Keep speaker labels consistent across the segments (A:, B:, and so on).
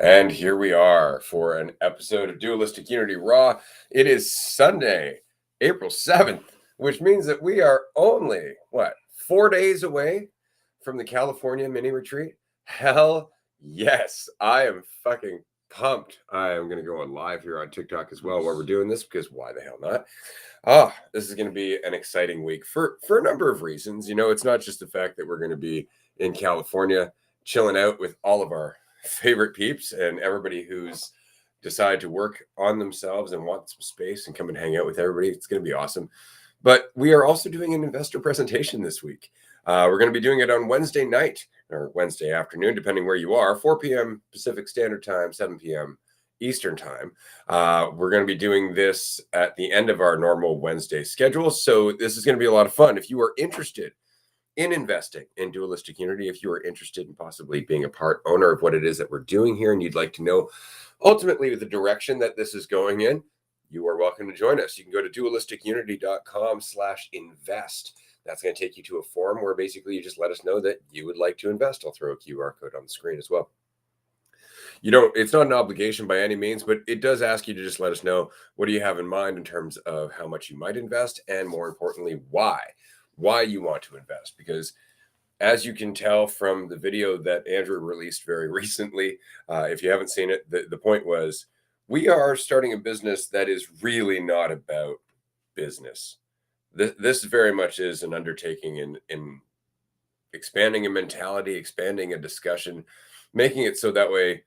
A: And here we are for an episode of Dualistic Unity Raw. It is Sunday, April 7th, which means that we are only, 4 days away from the California mini retreat? Hell yes. I am fucking pumped. I am going to go on live here on TikTok as well while we're doing this, because why the hell not? This is going to be an exciting week for a number of reasons. You know, it's not just the fact that we're going to be in California chilling out with all of our favorite peeps and everybody who's decided to work on themselves and want some space and come and hang out with everybody. It's going to be awesome. But we are also doing an investor presentation this week. We're going to be doing it on Wednesday night or Wednesday afternoon, depending where you are, 4 p.m. Pacific Standard Time, 7 p.m. Eastern Time. We're going to be doing this at the end of our normal Wednesday schedule. So this is going to be a lot of fun. If you are interested in investing in Dualistic Unity, if you are interested in possibly being a part owner of what it is that we're doing here, and you'd like to know ultimately the direction that this is going in, you are welcome to join us. You can go to dualistiCunity.com/invest. That's going to take you to a form where basically you just let us know that you would like to invest. I'll throw a QR code on the screen as well. You know, it's not an obligation by any means, but it does ask you to just let us know, what do you have in mind in terms of how much you might invest, and more importantly, why you want to invest. Because as you can tell from the video that Andrew released very recently, if you haven't seen it, the point was, we are starting a business that is really not about business. This very much is an undertaking in expanding a mentality, expanding a discussion, making it so that way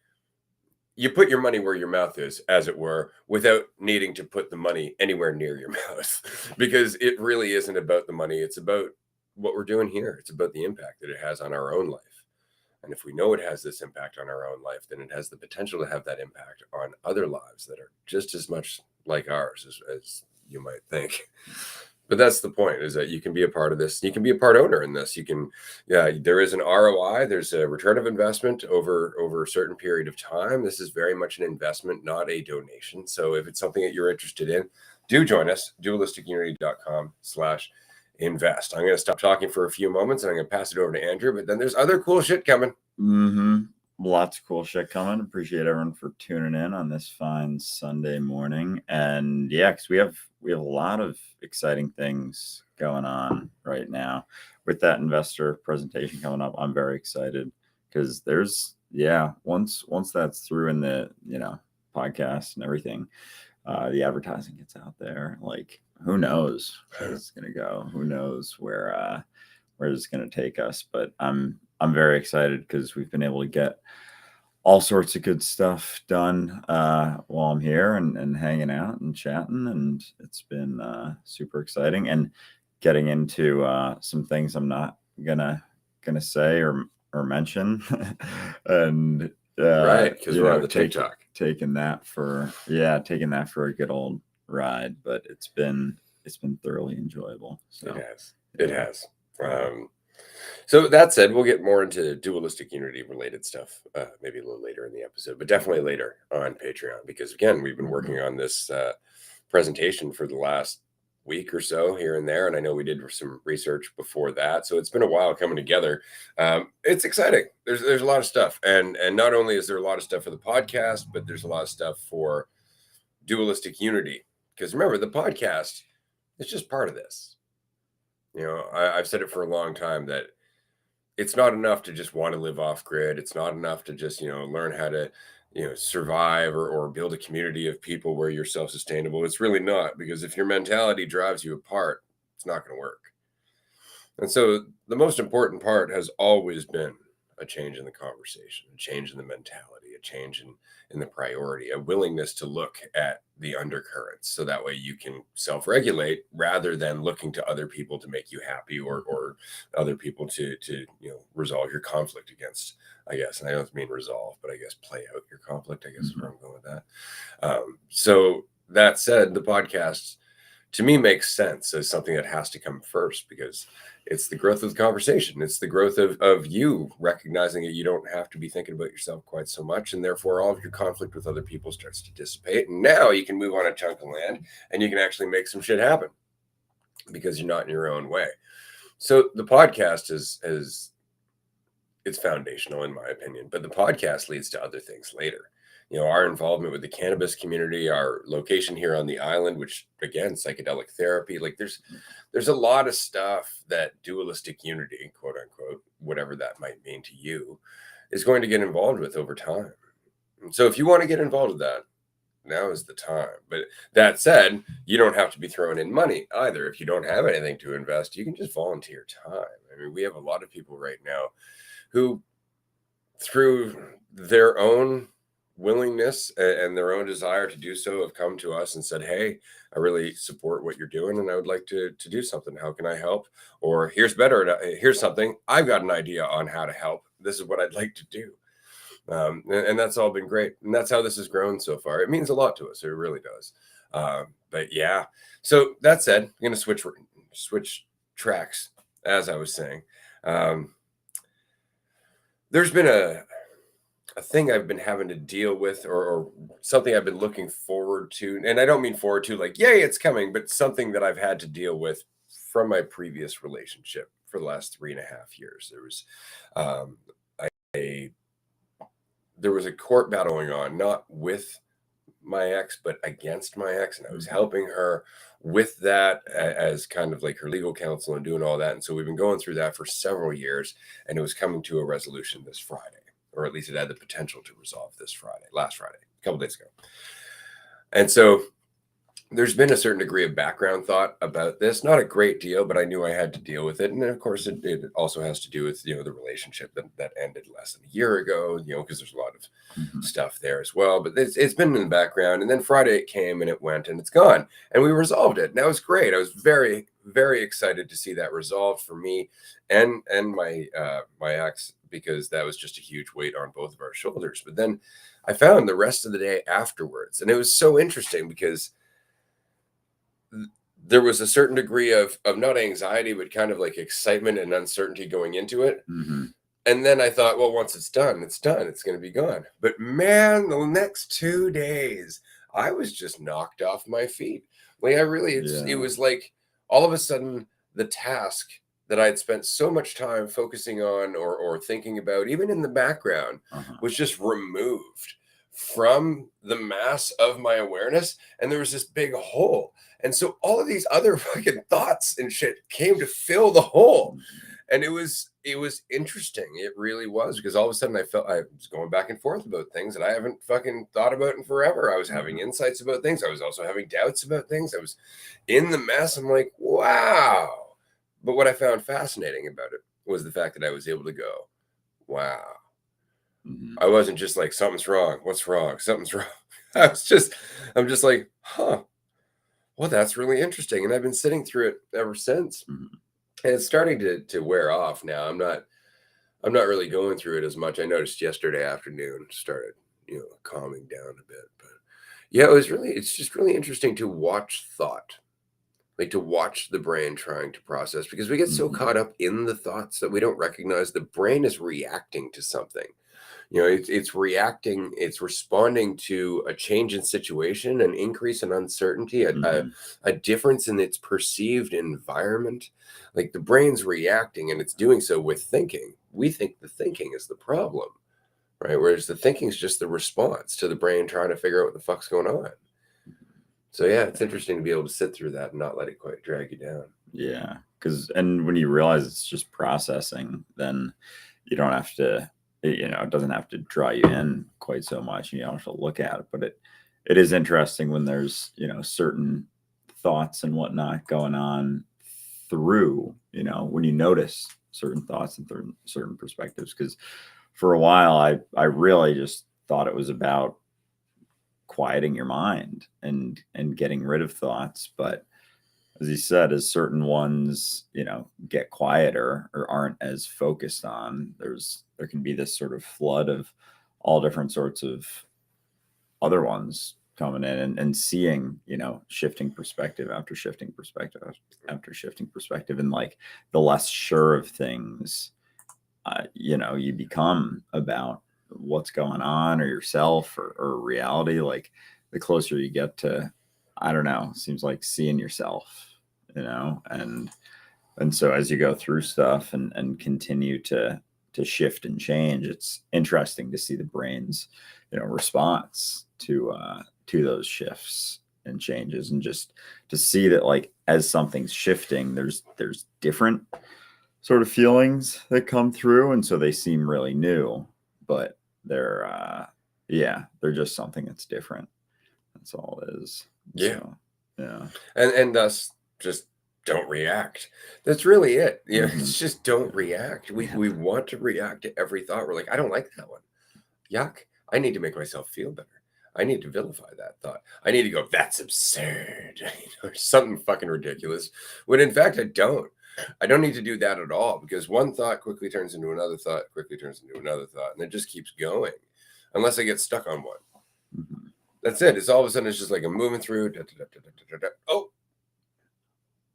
A: you put your money where your mouth is, as it were, without needing to put the money anywhere near your mouth, because it really isn't about the money. It's about what we're doing here. It's about the impact that it has on our own life. And if we know it has this impact on our own life, then it has the potential to have that impact on other lives that are just as much like ours as you might think. But that's the point, is that you can be a part of this. You can be a part owner in this. You can, there is an ROI. There's a return of investment over a certain period of time. This is very much an investment, not a donation. So if it's something that you're interested in, do join us, dualisticunity.com/invest. I'm going to stop talking for a few moments and I'm going to pass it over to Andrew, but then there's other cool shit coming.
B: Lots of cool shit coming. Appreciate everyone for tuning in on this fine Sunday morning. And yeah, because we have a lot of exciting things going on right now with that investor presentation coming up. I'm very excited because there's once that's through in the podcast and everything, the advertising gets out there. Like, who knows where it's gonna go? Who knows where it's gonna take us? But I'm very excited because we've been able to get all sorts of good stuff done while I'm here and hanging out and chatting, and it's been super exciting, and getting into some things I'm not gonna say or mention, and
A: right, because we're on the TikTok,
B: taking that for a good old ride, but it's been thoroughly enjoyable. So
A: it has. So that said, we'll get more into Dualistic Unity related stuff maybe a little later in the episode, but definitely later on Patreon, because again, we've been working on this presentation for the last week or so here and there, and I know we did some research before that, so it's been a while coming together. It's exciting. There's a lot of stuff, and not only is there a lot of stuff for the podcast, but there's a lot of stuff for Dualistic Unity, because remember, the podcast is just part of this. You know, I've said it for a long time that it's not enough to just want to live off grid. It's not enough to just, learn how to, survive or build a community of people where you're self-sustainable. It's really not, because if your mentality drives you apart, it's not going to work. And so the most important part has always been a change in the conversation, a change in the mentality, a change in the priority, a willingness to look at the undercurrents, so that way you can self-regulate rather than looking to other people to make you happy, or other people to resolve your conflict against, I guess. And I don't mean resolve, but I guess play out your conflict, I guess, is where I'm going with that. So that said, the podcast to me makes sense as something that has to come first, because it's the growth of the conversation. It's the growth of you recognizing that you don't have to be thinking about yourself quite so much, and therefore all of your conflict with other people starts to dissipate. And now you can move on a chunk of land and you can actually make some shit happen because you're not in your own way. So the podcast is it's foundational in my opinion, but the podcast leads to other things later. Our involvement with the cannabis community, our location here on the island, which again, psychedelic therapy, like there's a lot of stuff that Dualistic Unity, quote unquote, whatever that might mean to you, is going to get involved with over time. So if you want to get involved with that, now is the time. But that said, you don't have to be throwing in money either. If you don't have anything to invest, you can just volunteer time. I mean, we have a lot of people right now who, through their own willingness and their own desire to do so, have come to us and said, hey, I really support what you're doing and I would like to do something. How can I help? Or here's something, I've got an idea on how to help. This is what I'd like to do. And that's all been great. And that's how this has grown so far. It means a lot to us. It really does. But yeah, so that said, I'm going to switch tracks, as I was saying. There's been a thing I've been having to deal with, or something I've been looking forward to. And I don't mean forward to like, yay, it's coming, but something that I've had to deal with from my previous relationship for the last 3.5 years. There was a court battle going on, not with my ex, but against my ex. And I was helping her with that as kind of like her legal counsel and doing all that. And so we've been going through that for several years, and it was coming to a resolution this Friday, or at least it had the potential to resolve last Friday, a couple days ago. And so there's been a certain degree of background thought about this, not a great deal, but I knew I had to deal with it. And then, of course, it also has to do with, the relationship that ended less than a year ago, because there's a lot of stuff there as well. But it's been in the background. And then Friday it came and it went and it's gone. And we resolved it. And that was great. I was very, very excited to see that resolved for me and my ex, because that was just a huge weight on both of our shoulders. But then I found the rest of the day afterwards. And it was so interesting because there was a certain degree of not anxiety, but kind of like excitement and uncertainty going into it. And then I thought, well, once it's done. It's going to be gone. But man, the next 2 days, I was just knocked off my feet. Like it was like all of a sudden the task that I had spent so much time focusing on or thinking about, even in the background, was just removed from the mass of my awareness. And there was this big hole. And so all of these other fucking thoughts and shit came to fill the hole. And it was interesting. It really was, because all of a sudden I felt I was going back and forth about things that I haven't fucking thought about in forever. I was having insights about things. I was also having doubts about things. I was in the mess. I'm like, wow. But what I found fascinating about it was the fact that I was able to go, wow. I wasn't just like, something's wrong. What's wrong? Something's wrong. I'm just like, huh. Well, that's really interesting. And I've been sitting through it ever since. And it's starting to wear off now. I'm not really going through it as much. I noticed yesterday afternoon started, calming down a bit. But yeah, it's just really interesting to watch thought, like to watch the brain trying to process, because we get so caught up in the thoughts that we don't recognize the brain is reacting to something. It's reacting, it's responding to a change in situation, an increase in uncertainty, a difference in its perceived environment. Like the brain's reacting, and it's doing so with thinking. We think the thinking is the problem, right? Whereas the thinking is just the response to the brain trying to figure out what the fuck's going on. So yeah, it's interesting to be able to sit through that and not let it quite drag you down.
B: Yeah, and when you realize it's just processing, then you don't have to, it doesn't have to draw you in quite so much. You don't have to look at it. But it is interesting when there's, certain thoughts and whatnot going on through, when you notice certain thoughts and certain perspectives. Because for a while, I really just thought it was about quieting your mind and getting rid of thoughts. But as he said, as certain ones, get quieter or aren't as focused on, there can be this sort of flood of all different sorts of other ones coming in and seeing, shifting perspective after shifting perspective after shifting perspective. And like the less sure of things, you become about what's going on or yourself or reality, like the closer you get to, I don't know, seems like seeing yourself, and so as you go through stuff and continue to shift and change, it's interesting to see the brain's, response to those shifts and changes, and just to see that, like, as something's shifting, there's different sort of feelings that come through, and so they seem really new, but they're just something that's different. That's all it is.
A: Yeah.
B: So, yeah.
A: And thus just don't react. That's really it. Yeah,
B: Mhm.
A: it's just don't react. We
B: Yeah.
A: we want to react to every thought. We're like, I don't like that one. Yuck. I need to make myself feel better. I need to vilify that thought. I need to go, that's absurd, or something fucking ridiculous. When in fact, I don't. I don't need to do that at all, because one thought quickly turns into another thought, quickly turns into another thought, and it just keeps going unless I get stuck on one.
B: Mhm.
A: That's it. It's all of a sudden, it's just like I'm moving through. Oh,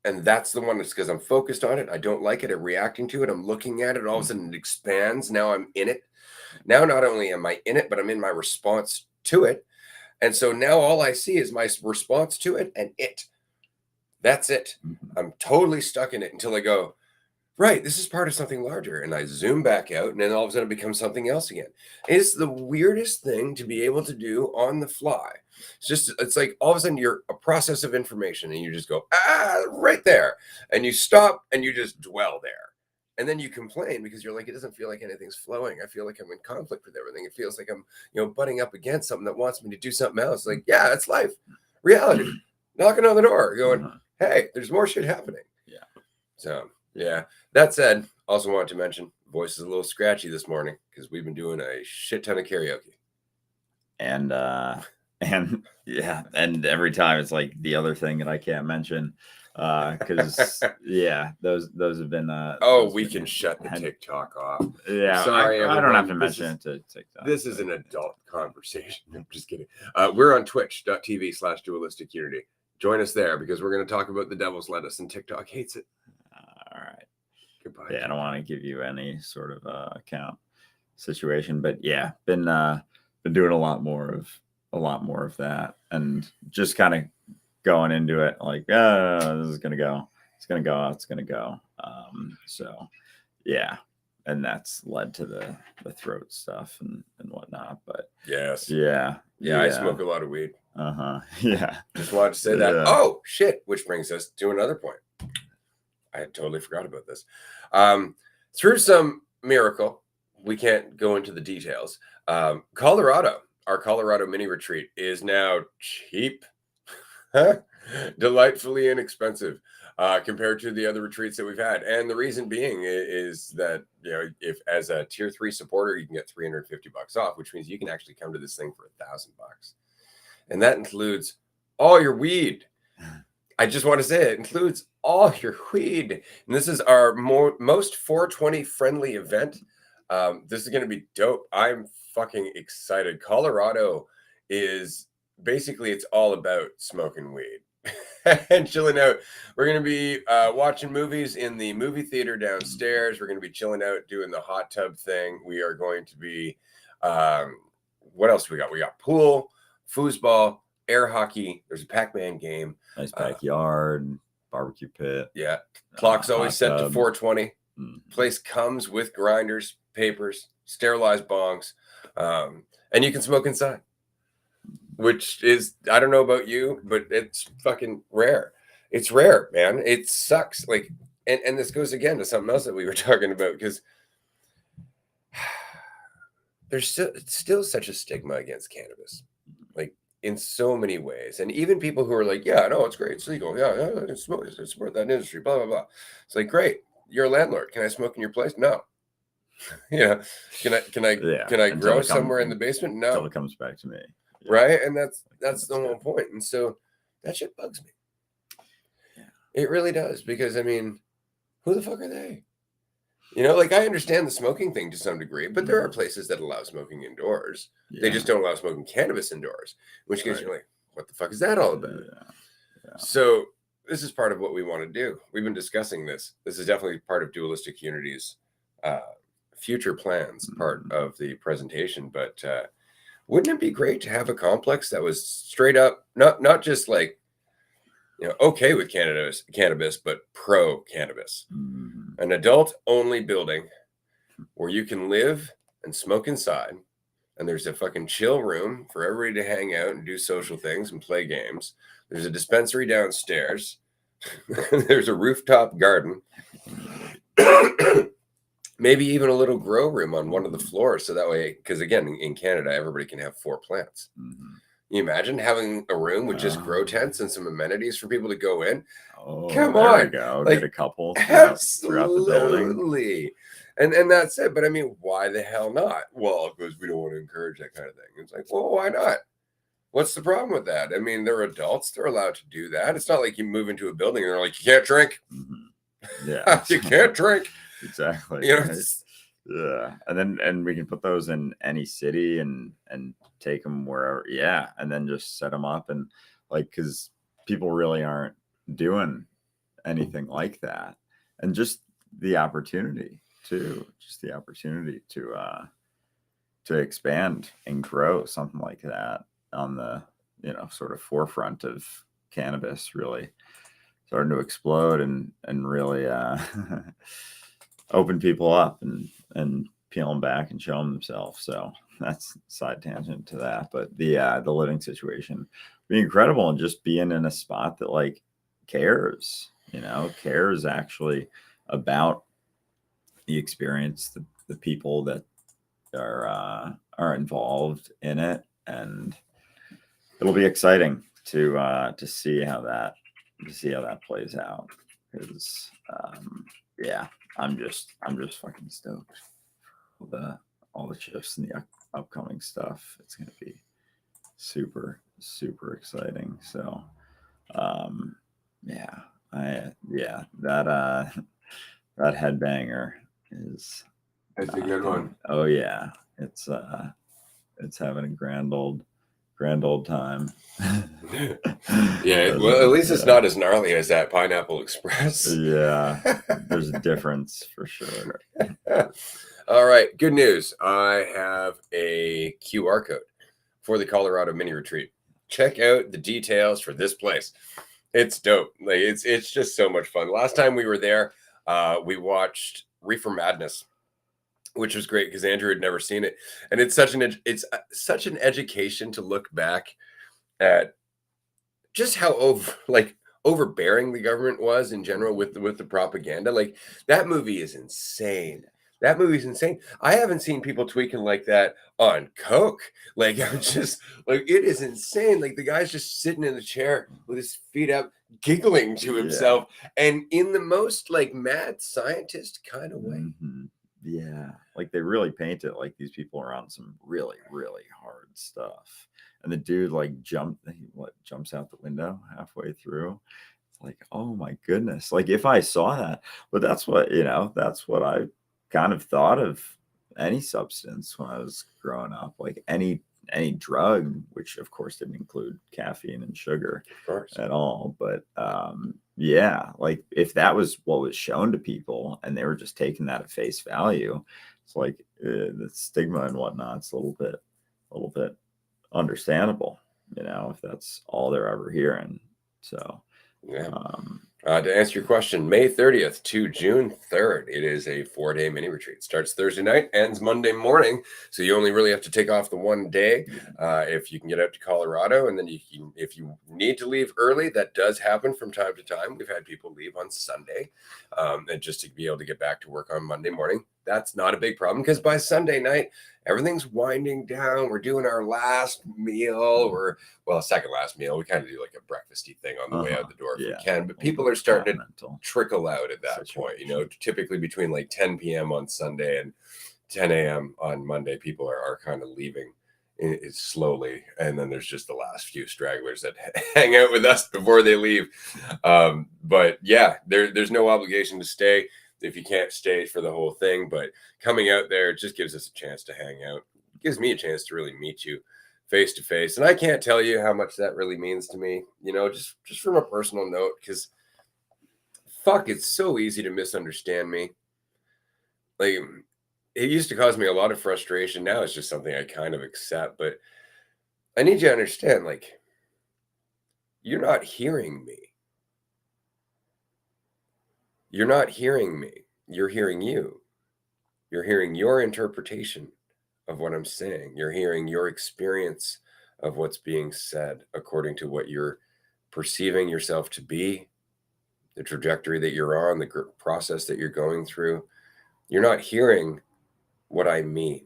A: and that's the one that's because I'm focused on it. I don't like it. I'm reacting to it. I'm looking at it. All of a sudden, it expands. Now I'm in it. Now, not only am I in it, but I'm in my response to it. And so now all I see is my response to it and it. That's it.
B: Mhm.
A: I'm totally stuck in it until I go, right, this is part of something larger. And I zoom back out, and then all of a sudden it becomes something else again. It's the weirdest thing to be able to do on the fly. It's like all of a sudden you're a process of information, and you just go, right there. And you stop and you just dwell there. And then you complain because you're like, it doesn't feel like anything's flowing. I feel like I'm in conflict with everything. It feels like I'm, butting up against something that wants me to do something else. Like, yeah, that's life, reality, knocking on the door, going, hey, there's more shit happening.
B: Yeah.
A: So, yeah. That said, also wanted to mention, voice is a little scratchy this morning because we've been doing a shit ton of karaoke.
B: And yeah, and every time it's like the other thing that I can't mention, because those have been
A: we can shut the TikTok off.
B: Yeah,
A: sorry,
B: I don't have to
A: everyone.
B: mention it to TikTok.
A: This is an adult conversation. I'm just kidding. We're on twitch.tv/Dualistic Unity. Join us there because we're going to talk about the devil's lettuce, and TikTok hates it.
B: All right.
A: Goodbye.
B: Yeah, I don't want to give you any sort of account situation, but yeah, been doing a lot more of that, and just kind of going into it like, this is gonna go, it's gonna go. So yeah, and that's led to the throat stuff and whatnot. But
A: yes,
B: yeah,
A: I smoke a lot of weed.
B: Yeah,
A: just wanted to say that.
B: Yeah.
A: Oh shit, which brings us to another point. I had totally forgot about this. Through some miracle, we can't go into the details. Colorado, our Colorado mini retreat is now cheap, delightfully inexpensive compared to the other retreats that we've had. And the reason being is that, if as a tier 3 supporter, you can get $350 off, which means you can actually come to this thing for $1,000. And that includes all your weed. I just want to say it includes all your weed. And this is our most 420 friendly event. This is going to be dope. I'm fucking excited. Colorado is basically, it's all about smoking weed and chilling out. We're going to be watching movies in the movie theater downstairs. We're going to be chilling out, doing the hot tub thing. We are going to be, what else we got? We got pool, foosball, air hockey. There's a Pac-Man game.
B: Nice backyard, barbecue pit.
A: Yeah. Clock's always set to 420. Place comes with grinders, papers, sterilized bongs, and you can smoke inside, which is, I don't know about you, but it's fucking rare. It's rare, man. It sucks. Like, and this goes again to something else that we were talking about, because there's still such a stigma against cannabis, like in so many ways. And even people who are like, yeah, no, it's great, it's legal, yeah, I can smoke, I support that industry, blah blah blah. It's like, great, you're a landlord, can I smoke in your place? No. Can I grow somewhere in the basement? No.
B: Until it comes back to me.
A: Yeah. Right. And that's the whole point. And so that shit bugs me. Yeah. It really does, because I mean, who the fuck are they? Like, I understand the smoking thing to some degree, but there are places that allow smoking indoors. Yeah. They just don't allow smoking cannabis indoors, in which case you're like, what the fuck is that all about? Yeah. So this is part of what we want to do. We've been discussing this. This is definitely part of Dualistic Unity's future plans, part of the presentation. But wouldn't it be great to have a complex that was straight up, not just like, okay with cannabis, but pro cannabis, an adult only building where you can live and smoke inside, and there's a fucking chill room for everybody to hang out and do social things and play games. There's a dispensary downstairs. There's a rooftop garden. Maybe even a little grow room on one of the floors. So that way, because again, in Canada, everybody can have 4 plants.
B: Mm-hmm.
A: You imagine having a room with just grow tents and some amenities for people to go in?
B: Oh,
A: Come
B: there
A: on.
B: we go.
A: Like,
B: Get a couple throughout the building.
A: absolutely. And that's it. But I mean, why the hell not? Well, because we don't want to encourage that kind of thing. It's like, well, why not? What's the problem with that? I mean, they're adults. They're allowed to do that. It's not like you move into a building and they're like, you can't drink.
B: Mm-hmm. Yeah.
A: You can't drink.
B: Exactly.
A: You know,
B: Right? Yeah. And we can put those in any city and take them wherever. Yeah. And then just set them up. And like, because people really aren't doing anything like that. And just the opportunity to expand and grow something like that on the, sort of forefront of cannabis really starting to explode and really open people up and peel them back and show them themselves. So that's side tangent to that. But the living situation be incredible, and just being in a spot that like cares actually about the experience, the people that are involved in it, and it'll be exciting to see how that plays out. Because yeah, I'm just fucking stoked with all the shifts and the upcoming stuff. It's gonna be super exciting. So yeah, that headbanger is
A: that's a good one.
B: Oh yeah, it's having a grand old time.
A: Yeah, well, at least it's not as gnarly as that Pineapple Express.
B: Yeah, there's a difference for sure.
A: All right, good news. I have a QR code for the Colorado mini retreat. Check out the details for this place. It's dope. Like it's just so much fun. Last time we were there, we watched Reefer Madness, which was great because Andrew had never seen it, and it's such an education to look back at just how overbearing the government was in general with the propaganda. Like that movie is insane. That movie's insane. I haven't seen people tweaking like that on coke. Like I'm just like it is insane. Like the guy's just sitting in the chair with his feet up, giggling to himself, and in the most like mad scientist kind of way.
B: Mm-hmm. Yeah, like they really paint it like these people are on some really hard stuff. And the dude like jumps out the window halfway through. It's like, oh my goodness. Like if I saw that, but that's what I kind of thought of any substance when I was growing up, like any drug, which of course didn't include caffeine and sugar at all. But yeah, like if that was what was shown to people and they were just taking that at face value, it's like the stigma and whatnot. It's a little bit understandable, if that's all they're ever hearing. So
A: yeah. To answer your question, May 30th to June 3rd, it is a 4-day mini retreat. Starts Thursday night, ends Monday morning. So you only really have to take off the one day if you can get out to Colorado. And then if you need to leave early, that does happen from time to time. We've had people leave on Sunday and just to be able to get back to work on Monday morning. That's not a big problem because by Sunday night, everything's winding down. We're doing our last meal second last meal. We kind of do like a breakfasty thing on the way out the door if we can. But people are starting to trickle out at that point, typically between like 10 p.m. on Sunday and 10 a.m. on Monday, people are kind of leaving it slowly. And then there's just the last few stragglers that hang out with us before they leave. But yeah, there's no obligation to stay if you can't stay for the whole thing. But coming out there, it just gives us a chance to hang out. It gives me a chance to really meet you face to face. And I can't tell you how much that really means to me, just from a personal note, because fuck, it's so easy to misunderstand me. Like it used to cause me a lot of frustration. Now it's just something I kind of accept, but I need you to understand, like, you're not hearing me. You're not hearing me. You're hearing you. You're hearing your interpretation of what I'm saying. You're hearing your experience of what's being said according to what you're perceiving yourself to be, the trajectory that you're on, the process that you're going through. You're not hearing what I mean.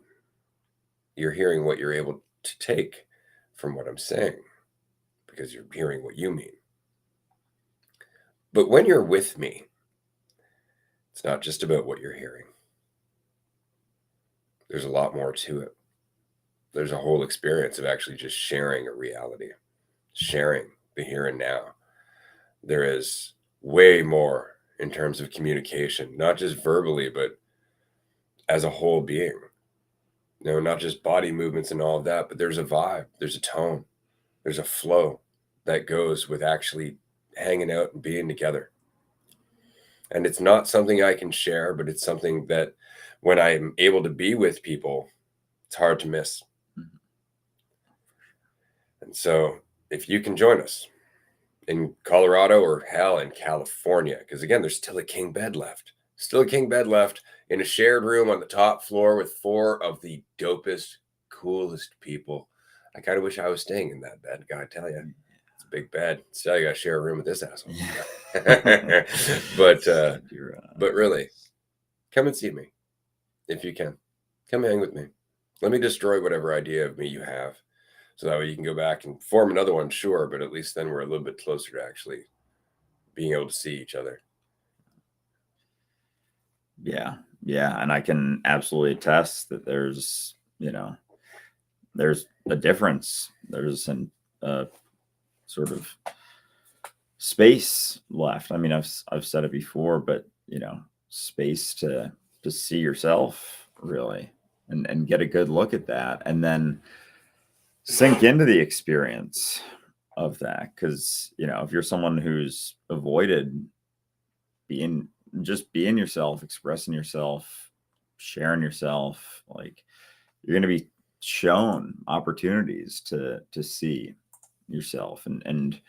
A: You're hearing what you're able to take from what I'm saying because you're hearing what you mean. But when you're with me, it's not just about what you're hearing. There's a lot more to it. There's a whole experience of actually just sharing a reality, sharing the here and now. There is way more in terms of communication, not just verbally, but as a whole being. Not just body movements and all of that, but there's a vibe, there's a tone, there's a flow that goes with actually hanging out and being together. And it's not something I can share, but it's something that when I'm able to be with people, it's hard to miss. And so if you can join us in Colorado or hell in California, because again, there's still a king bed left, in a shared room on the top floor with 4 of the dopest, coolest people. I kind of wish I was staying in that bed. Gotta tell you, it's a big bed. Still, you gotta share a room with this asshole. Yeah. But really, come and see me if you can. Come hang with me. Let me destroy whatever idea of me you have, so that way you can go back and form another one, sure, but at least then we're a little bit closer to actually being able to see each other.
B: Yeah. And I can absolutely attest that there's a difference. There's an sort of space left. I mean, I've said it before, but space to see yourself really and get a good look at that, and then sink into the experience of that. Because if you're someone who's avoided being yourself, expressing yourself, sharing yourself, like, you're going to be shown opportunities to see yourself and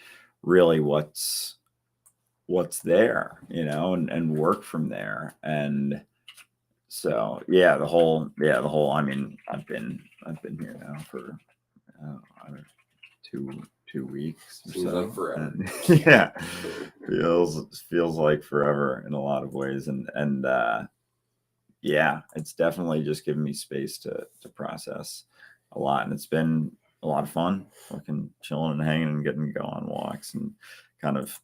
B: really what's there, and work from there. And so the whole I mean, I've been here now for I don't know, 2 weeks or
A: Seems
B: so.
A: like forever.
B: And, yeah, feels like forever in a lot of ways. And it's definitely just given me space to process a lot, and it's been a lot of fun, fucking chilling and hanging and getting to go on walks and kind of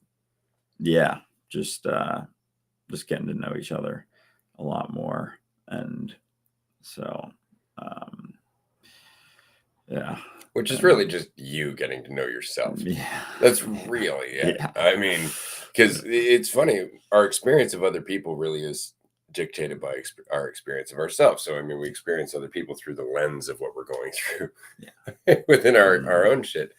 B: just getting to know each other a lot more. And so
A: which is really just you getting to know yourself. That's really it. I mean, because it's funny, our experience of other people really is dictated by our experience of ourselves. So I mean, we experience other people through the lens of what we're going through within our own shit,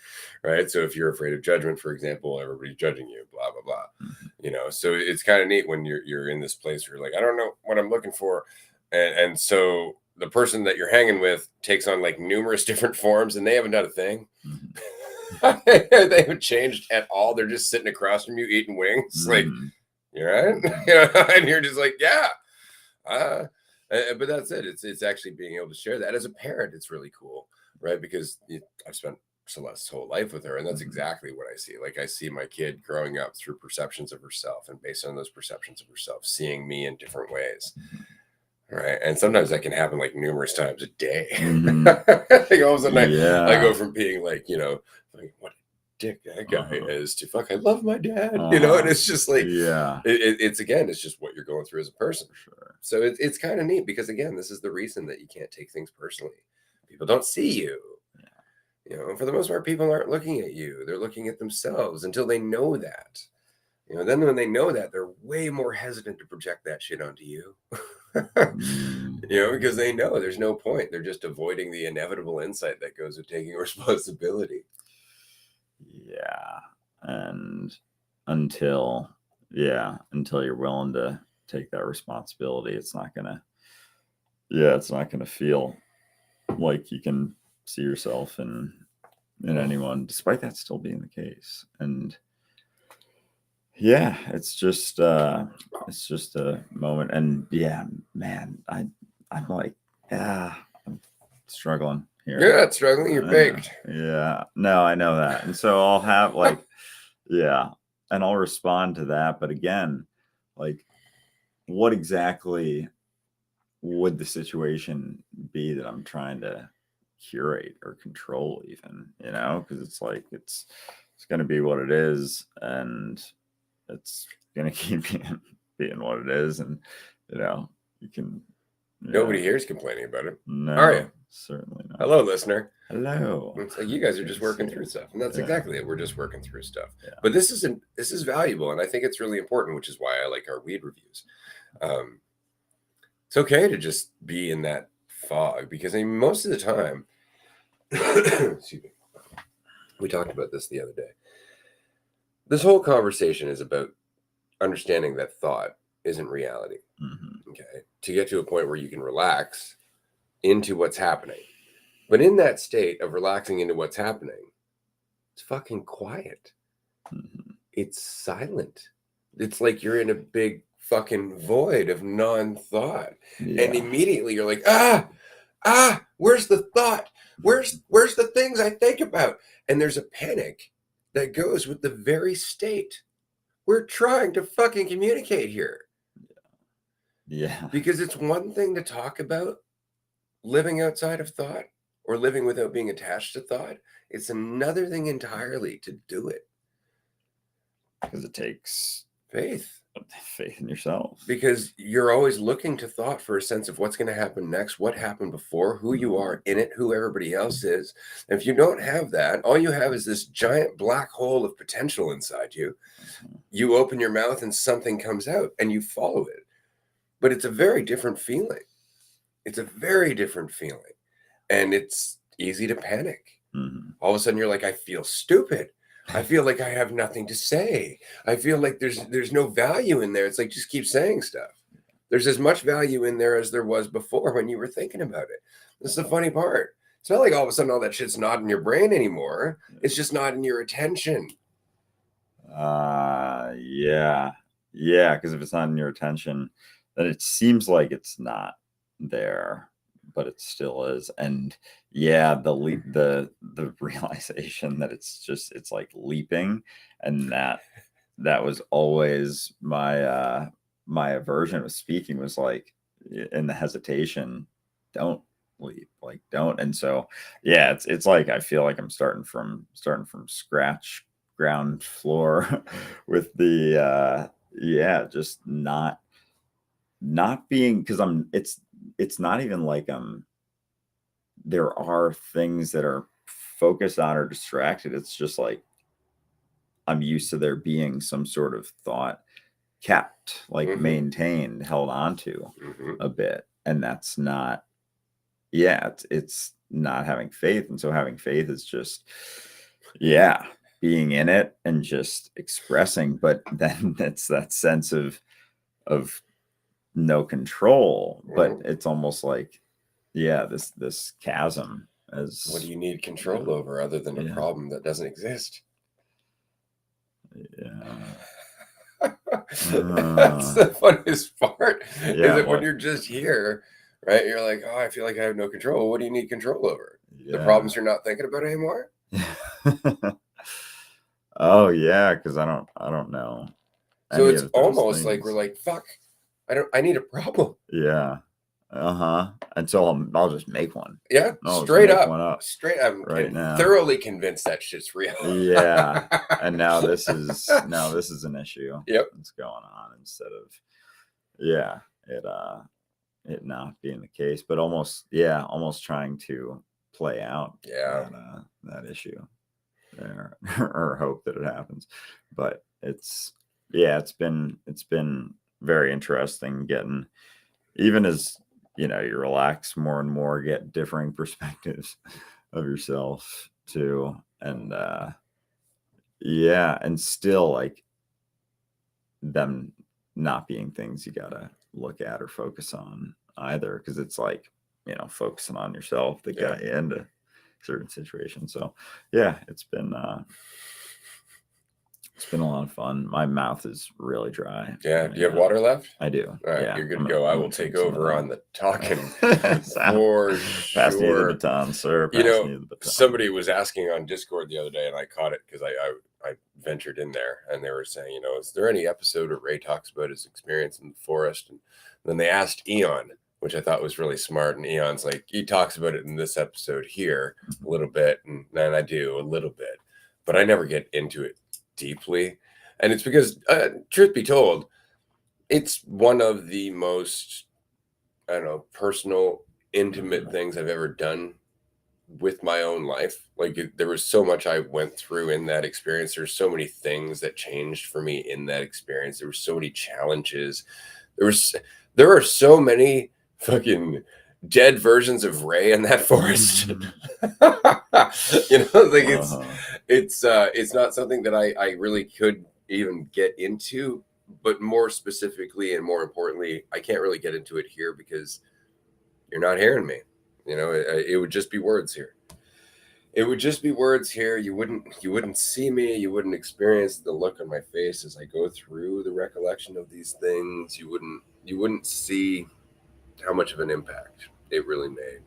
A: right? So if you're afraid of judgment, for example, everybody's judging you, blah blah blah. So it's kind of neat when you're in this place where you're like, I don't know what I'm looking for, and so the person that you're hanging with takes on like numerous different forms, and they haven't done a thing. They haven't changed at all. They're just sitting across from you eating wings. Like, you're right. And you're just like, but that's it. It's actually being able to share that. As a parent, it's really cool, right? Because I've spent Celeste's whole life with her, and that's exactly what I see. Like, I see my kid growing up through perceptions of herself, and based on those perceptions of herself, seeing me in different ways. Right. And sometimes that can happen like numerous times a day. Like all of a sudden I go from being like, like, what a dick that guy is, to fuck, I love my dad, and it's just like, it's just what you're going through as a person.
B: Sure.
A: So it's kind of neat, because again, this is the reason that you can't take things personally. People don't see you. For the most part, people aren't looking at you. They're looking at themselves until they know that. Then when they know that, they're way more hesitant to project that shit onto you. Because they know there's no point. They're just avoiding the inevitable insight that goes with taking responsibility.
B: And until you're willing to take that responsibility, it's not gonna feel like you can see yourself in anyone, despite that still being the case. And it's just a moment. And man, I'm like, yeah, I'm struggling here.
A: You're not struggling, you're
B: I know.
A: baked.
B: Yeah, no, I know that. And so I'll have like, yeah, and I'll respond to that. But again, like, what exactly would the situation be that I'm trying to curate or control, even, because it's like it's going to be what it is, and it's going to keep being what it is, and you can.
A: Nobody here is complaining about it.
B: No,
A: Are you?
B: certainly not.
A: Hello, listener.
B: Hello.
A: It's like you guys are
B: Good
A: just
B: to
A: working
B: see
A: through
B: you.
A: stuff, and that's
B: Yeah.
A: exactly it. We're just working through stuff.
B: Yeah.
A: But this is valuable, and I think it's really important, which is why I like our weed reviews. It's okay to just be in that fog, because I mean, most of the time, excuse me, we talked about this the other day. This whole conversation is about understanding that thought isn't reality.
B: Mm-hmm.
A: Okay, to get to a point where you can relax into what's happening. But in that state of relaxing into what's happening, it's fucking quiet.
B: Mm-hmm.
A: It's silent. It's like you're in a big fucking void of non-thought.
B: Yeah.
A: And immediately you're like, where's the thought? Where's the things I think about? And there's a panic that goes with the very state we're trying to fucking communicate here.
B: Yeah.
A: Because it's one thing to talk about living outside of thought or living without being attached to thought. It's another thing entirely to do it.
B: Because it takes
A: faith
B: in yourself.
A: Because you're always looking to thought for a sense of what's going to happen next, what happened before, who you are in it, who everybody else is. And if you don't have that, all you have is this giant black hole of potential inside you. You open your mouth and something comes out and you follow it. But it's a very different feeling. It's a very different feeling. And it's easy to panic.
B: Mm-hmm.
A: All of a sudden you're like, I feel stupid. I feel like I have nothing to say. I feel like there's no value in there. It's like, just keep saying stuff. There's as much value in there as there was before when you were thinking about it. This is the funny part. It's not like all of a sudden all that shit's not in your brain anymore. It's just not in your attention.
B: Yeah. Because if it's not in your attention, then it seems like it's not there, but it still is. And yeah, the realization that it's like leaping, and that was always my my aversion of speaking, was like, in the hesitation, don't leap, like, don't. And so yeah, it's like I feel like I'm starting from scratch, ground floor, with the just not being, because it's not even like there are things that are focused on or distracted. It's just like I'm used to there being some sort of thought kept, like, maintained, held onto a bit, and that's not, it's not having faith. And so having faith is just being in it and just expressing, but then it's that sense of no control. But it's almost like this chasm. As
A: what do you need control over other than a problem that doesn't exist? That's the funniest part, is that when you're just here, right, you're like, oh, I feel like I have no control. What do you need control over? The problems you're not thinking about anymore?
B: Oh yeah, because I don't know.
A: So it's almost like we're like, fuck, I need a problem.
B: Yeah. And so I'll just make one.
A: Yeah, straight up.
B: Right now.
A: Thoroughly convinced that shit's real.
B: Yeah. And now this is an issue.
A: Yep.
B: That's going on, instead of it not being the case, but almost trying to play out that issue there, or hope that it happens. But it's been very interesting getting, even as you relax more and more, get differing perspectives of yourself too. And and still, like, them not being things you gotta look at or focus on either, because it's like, focusing on yourself that got you into certain situations. So it's been It's been a lot of fun. My mouth is really dry.
A: Yeah. Do you have water left?
B: I do.
A: All right,
B: Yeah,
A: you're good to go. I will take over on the talking for
B: Pass me the
A: sure.
B: baton, sir.
A: You
B: Pass
A: know,
B: me the baton.
A: somebody was asking on Discord the other day, and I caught it because I ventured in there, and they were saying, you know, is there any episode where Ray talks about his experience in the forest? And then they asked Eon, which I thought was really smart. And Eon's like, he talks about it in this episode here a little bit, and then I do a little bit, but I never get into it deeply. And it's because, truth be told, it's one of the most, I don't know, personal, intimate things I've ever done with my own life. Like there was so much I went through in that experience. There's so many things that changed for me in that experience. There were so many challenges. There are so many fucking dead versions of Ray in that forest. You know, like it's not something that I really could even get into, but more specifically and more importantly, I can't really get into it here because you're not hearing me. You know, it would just be words here. It would just be words here. You wouldn't see me. You wouldn't experience the look on my face as I go through the recollection of these things. You wouldn't see how much of an impact it really made.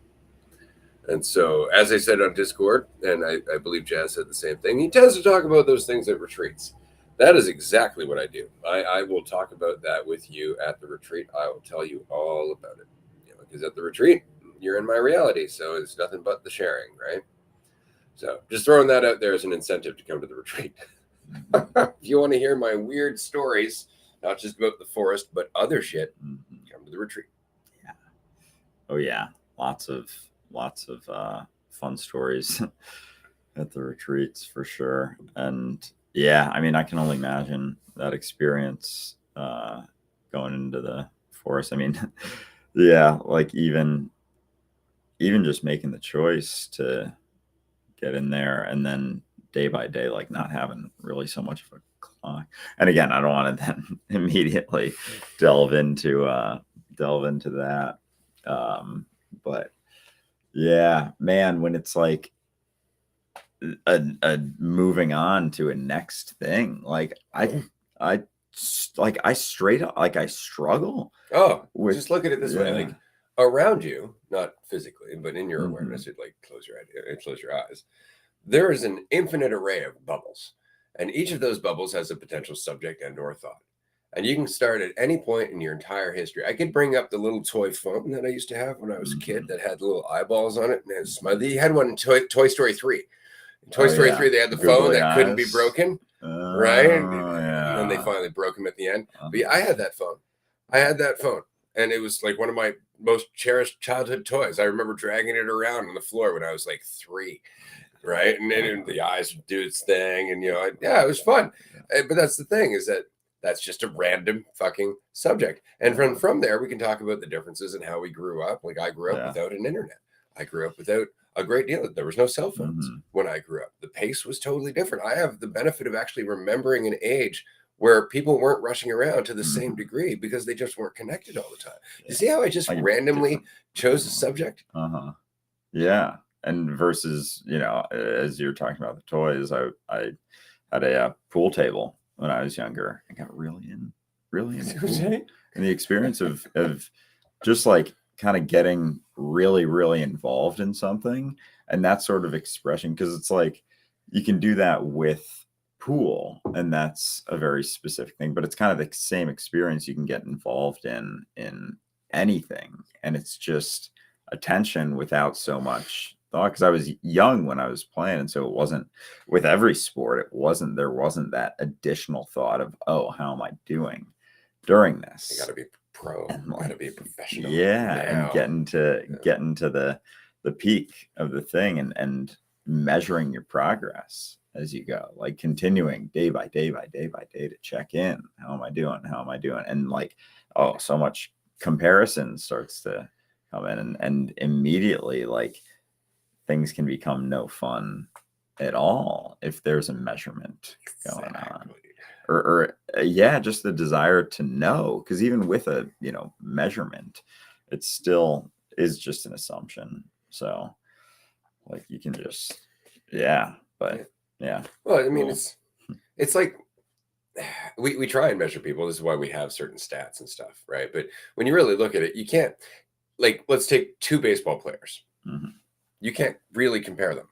A: And so, as I said on Discord, and I believe Jazz said the same thing, he tends to talk about those things at retreats. That is exactly what I do. I will talk about that with you at the retreat. I will tell you all about it. You know, because at the retreat, you're in my reality. So it's nothing but the sharing, right? So just throwing that out there as an incentive to come to the retreat. If you want to hear my weird stories, not just about the forest, but other shit, come to the retreat.
B: Yeah. Oh yeah. Lots of fun stories at the retreats for sure. And yeah, I mean, I can only imagine that experience going into the forest. I mean, yeah, like even just making the choice to get in there and then day by day, like not having really so much of a clock. And again, I don't want to then immediately delve into that. But yeah, man, when it's like a moving on to a next thing, like I straight up, like I struggle.
A: Oh, just look at it this way, like around you, not physically, but in your awareness, you'd like close your eyes. There is an infinite array of bubbles, and each of those bubbles has a potential subject and or thought. And you can start at any point in your entire history. I could bring up the little toy phone that I used to have when I was a kid that had little eyeballs on it, and it had smiley. You had one in Toy Story 3. In Toy Story 3, they had the phone that couldn't be broken, right? And then they finally broke him at the end. But yeah, I had that phone. And it was like one of my most cherished childhood toys. I remember dragging it around on the floor when I was like 3. Right. And then the eyes would do its thing. And, you know, it was fun. But that's the thing, is that that's just a random fucking subject. And from there, we can talk about the differences in how we grew up. Like I grew up without an internet. I grew up without a great deal. There was no cell phones when I grew up. The pace was totally different. I have the benefit of actually remembering an age where people weren't rushing around to the same degree because they just weren't connected all the time. You see how I just randomly chose a subject?
B: Yeah. And versus, you know, as you're talking about the toys, I had a pool table when I was younger. I got really in and the experience of just like kind of getting really, really involved in something, and that sort of expression, because it's like you can do that with pool, and that's a very specific thing, but it's kind of the same experience you can get involved in anything, and it's just attention without so much thought, because I was young when I was playing, and so it wasn't with every sport, there wasn't that additional thought of, oh, how am I doing during this?
A: You got to be pro, you got to be a professional.
B: And getting to the peak of the thing, and measuring your progress as you go, like continuing day by day to check in. How am I doing? And like, oh, so much comparison starts to come in, and immediately, like, things can become no fun at all if there's a measurement going on, or just the desire to know, because even with a measurement, it still is just an assumption. So like you can just well,
A: I mean, it's like we try and measure people. This is why we have certain stats and stuff, right? But when you really look at it, you can't, like, let's take two baseball players.
B: Mhm.
A: You can't really compare them.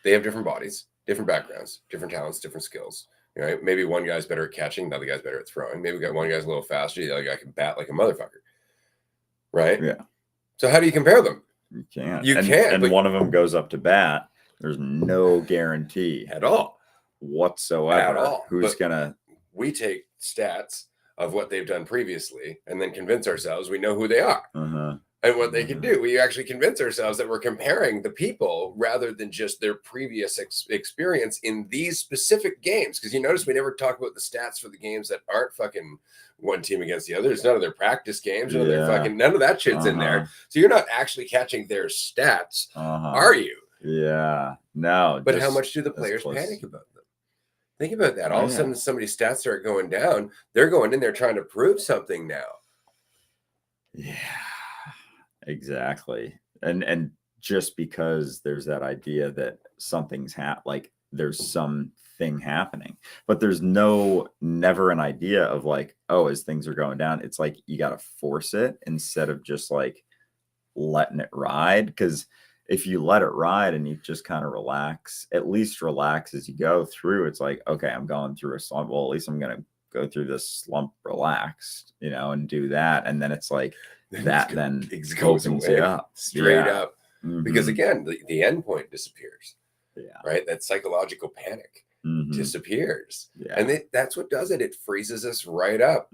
A: They have different bodies, different backgrounds, different talents, different skills. Right? Maybe one guy's better at catching, the other guy's better at throwing. Maybe one guy's a little faster, the other guy can bat like a motherfucker. Right?
B: Yeah.
A: So how do you compare them?
B: You can't.
A: You can't.
B: And
A: But
B: one of them goes up to bat. There's no guarantee
A: at all.
B: whatsoever
A: At all.
B: who's
A: But
B: gonna.
A: we take stats of what they've done previously and then convince ourselves we know who they are. And what they can do. We actually convince ourselves that we're comparing the people rather than just their previous experience in these specific games. Because you notice we never talk about the stats for the games that aren't fucking one team against the other. It's none of their practice games. None of their fucking, none of that shit's in there. So you're not actually catching their stats, are you?
B: Yeah. No.
A: But how much do the players panic about them? Think about that. All of a sudden, somebody's stats start going down. They're going in there trying to prove something now.
B: Yeah. Exactly. And just because there's that idea that something's like there's something happening, but there's never an idea of like, oh, as things are going down, it's like you got to force it instead of just like letting it ride. Because if you let it ride and you just kind of relax, at least relax as you go through, it's like, okay, I'm going through a slump. Well, at least I'm going to go through this slump relaxed, and do that. And then it's like, that then
A: it goes away
B: up
A: straight up, because again the end point disappears. Right, that psychological panic disappears, and that's what does it. It freezes us right up.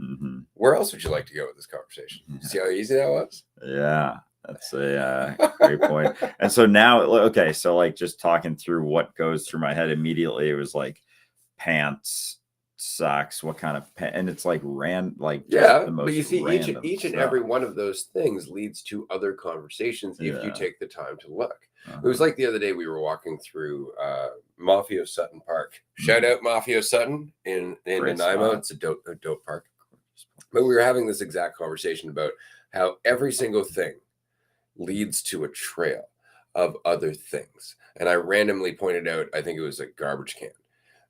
A: Where else would you like to go with this conversation? See how easy that was?
B: Yeah, that's a great point. And so now, okay, so like just talking through what goes through my head immediately, it was like pants, socks, what kind of and it's like
A: the most, but you see each and every one of those things leads to other conversations if you take the time to look. It was like the other day we were walking through Mafia Sutton Park. Shout out Mafia Sutton in Nanaimo. It's a dope park. But we were having this exact conversation about how every single thing leads to a trail of other things. And I randomly pointed out, I think it was a garbage can.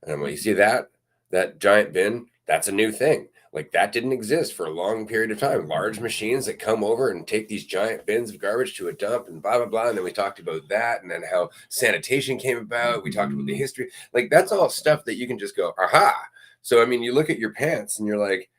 A: And I'm like, you see that giant bin? That's a new thing. Like, that didn't exist for a long period of time. Large machines that come over and take these giant bins of garbage to a dump and blah, blah, blah. And then we talked about that and then how sanitation came about. We talked about the history. Like, that's all stuff that you can just go, aha. So, I mean, you look at your pants and you're like,